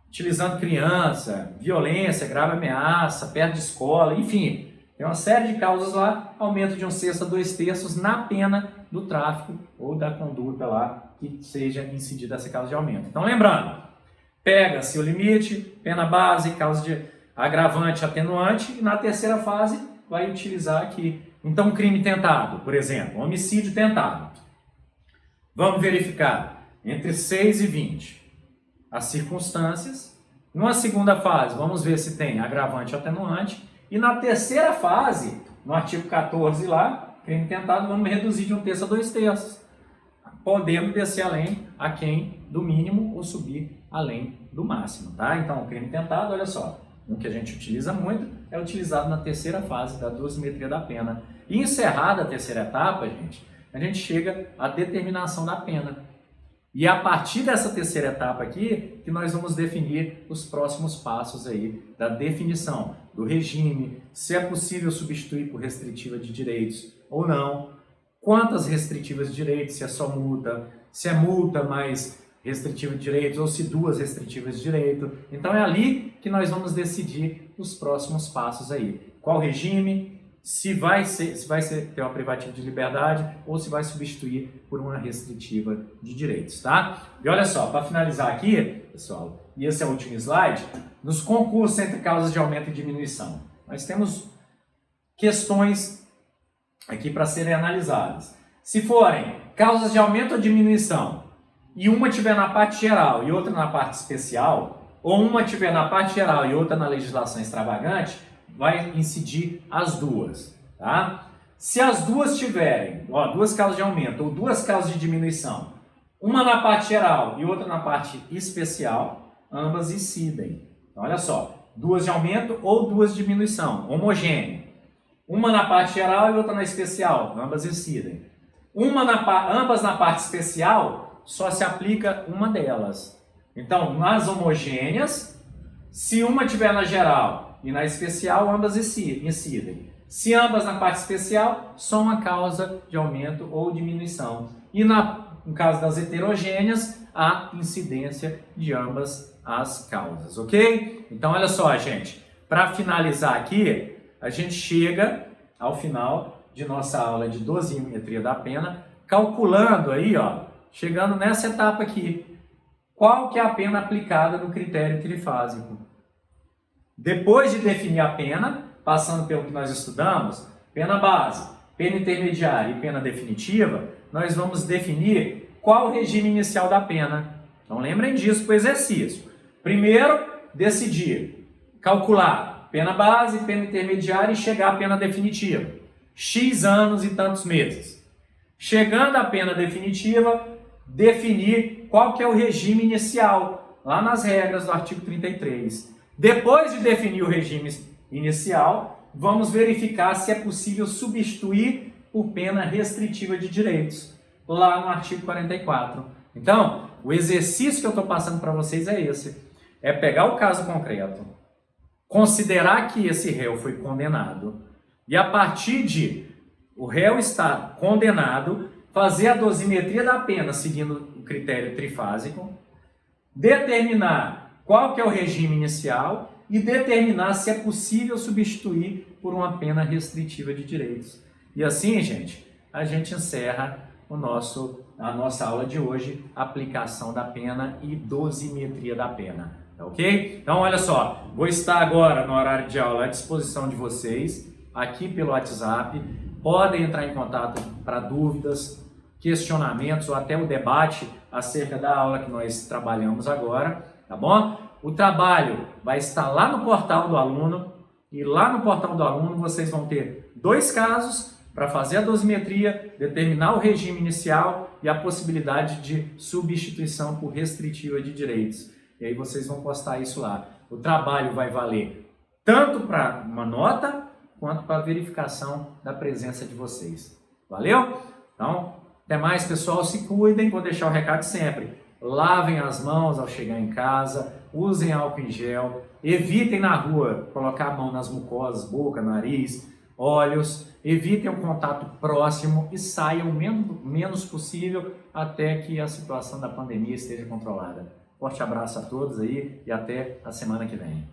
utilizando criança, violência, grave ameaça, perto de escola, enfim. Tem uma série de causas lá, aumento de 1/6 a 2/3 na pena do tráfico ou da conduta lá que seja incidida essa causa de aumento. Então lembrando, pega-se o limite, pena base, causa de agravante, atenuante, e na terceira fase vai utilizar aqui. Então, crime tentado, por exemplo, homicídio tentado. Vamos verificar entre 6 e 20 as circunstâncias. Numa segunda fase, vamos ver se tem agravante e atenuante. E na terceira fase, no artigo 14 lá, crime tentado, vamos reduzir de 1/3 a 2/3. Podemos descer além, aquém do mínimo, ou subir além do máximo, tá? Então, o crime tentado, olha só, um que a gente utiliza muito, é utilizado na terceira fase da dosimetria da pena. E encerrada a terceira etapa, a gente chega à determinação da pena. E a partir dessa terceira etapa aqui, que nós vamos definir os próximos passos aí da definição do regime, se é possível substituir por restritiva de direitos ou não, quantas restritivas de direitos, se é só multa, se é multa mais restritiva de direitos ou se duas restritivas de direito. Então é ali que nós vamos decidir os próximos passos aí. Qual regime, se vai ter uma privativa de liberdade ou se vai substituir por uma restritiva de direitos, tá? E olha só, para finalizar aqui, pessoal, e esse é o último slide, nos concursos entre causas de aumento e diminuição, nós temos questões aqui para serem analisadas. Se forem causas de aumento ou diminuição, e uma estiver na parte geral e outra na parte especial, ou uma estiver na parte geral e outra na legislação extravagante, vai incidir as duas, tá? Se as duas tiverem, duas causas de aumento ou duas causas de diminuição, uma na parte geral e outra na parte especial, ambas incidem. Então, olha só, duas de aumento ou duas de diminuição, homogêneo. Uma na parte geral e outra na especial, ambas incidem. Ambas na parte especial, só se aplica uma delas. Então, nas homogêneas, se uma estiver na geral e na especial, ambas incidem. Se ambas na parte especial, só uma causa de aumento ou diminuição. E no caso das heterogêneas, a incidência de ambas as causas, ok? Então, olha só, gente, para finalizar aqui, a gente chega ao final de nossa aula de dosimetria da pena, calculando aí, chegando nessa etapa aqui, qual que é a pena aplicada no critério trifásico. Depois de definir a pena, passando pelo que nós estudamos, pena base, pena intermediária e pena definitiva, nós vamos definir qual o regime inicial da pena. Então lembrem disso para o exercício. Primeiro, decidir, calcular pena base, pena intermediária e chegar à pena definitiva. X anos e tantos meses. Chegando à pena definitiva, definir qual que é o regime inicial, lá nas regras do artigo 33. Depois de definir o regime inicial, vamos verificar se é possível substituir por pena restritiva de direitos, lá no artigo 44. Então, o exercício que eu estou passando para vocês é esse. É pegar o caso concreto, considerar que esse réu foi condenado, E a partir de o réu estar condenado, fazer a dosimetria da pena seguindo o critério trifásico, determinar qual que é o regime inicial e determinar se é possível substituir por uma pena restritiva de direitos. E assim, gente, a gente encerra a nossa aula de hoje, aplicação da pena e dosimetria da pena, tá ok? Então, olha só, vou estar agora no horário de aula à disposição de vocês, aqui pelo WhatsApp, podem entrar em contato para dúvidas, questionamentos ou até o debate acerca da aula que nós trabalhamos agora, tá bom? O trabalho vai estar lá no portal do aluno e lá no portal do aluno vocês vão ter 2 casos para fazer a dosimetria, determinar o regime inicial e a possibilidade de substituição por restritiva de direitos. E aí vocês vão postar isso lá. O trabalho vai valer tanto para uma nota quanto para a verificação da presença de vocês. Valeu? Então, até mais, pessoal. Se cuidem. Vou deixar o recado sempre. Lavem as mãos ao chegar em casa, usem álcool em gel, evitem na rua colocar a mão nas mucosas, boca, nariz, olhos, evitem o contato próximo e saiam o menos possível até que a situação da pandemia esteja controlada. Forte abraço a todos aí e até a semana que vem.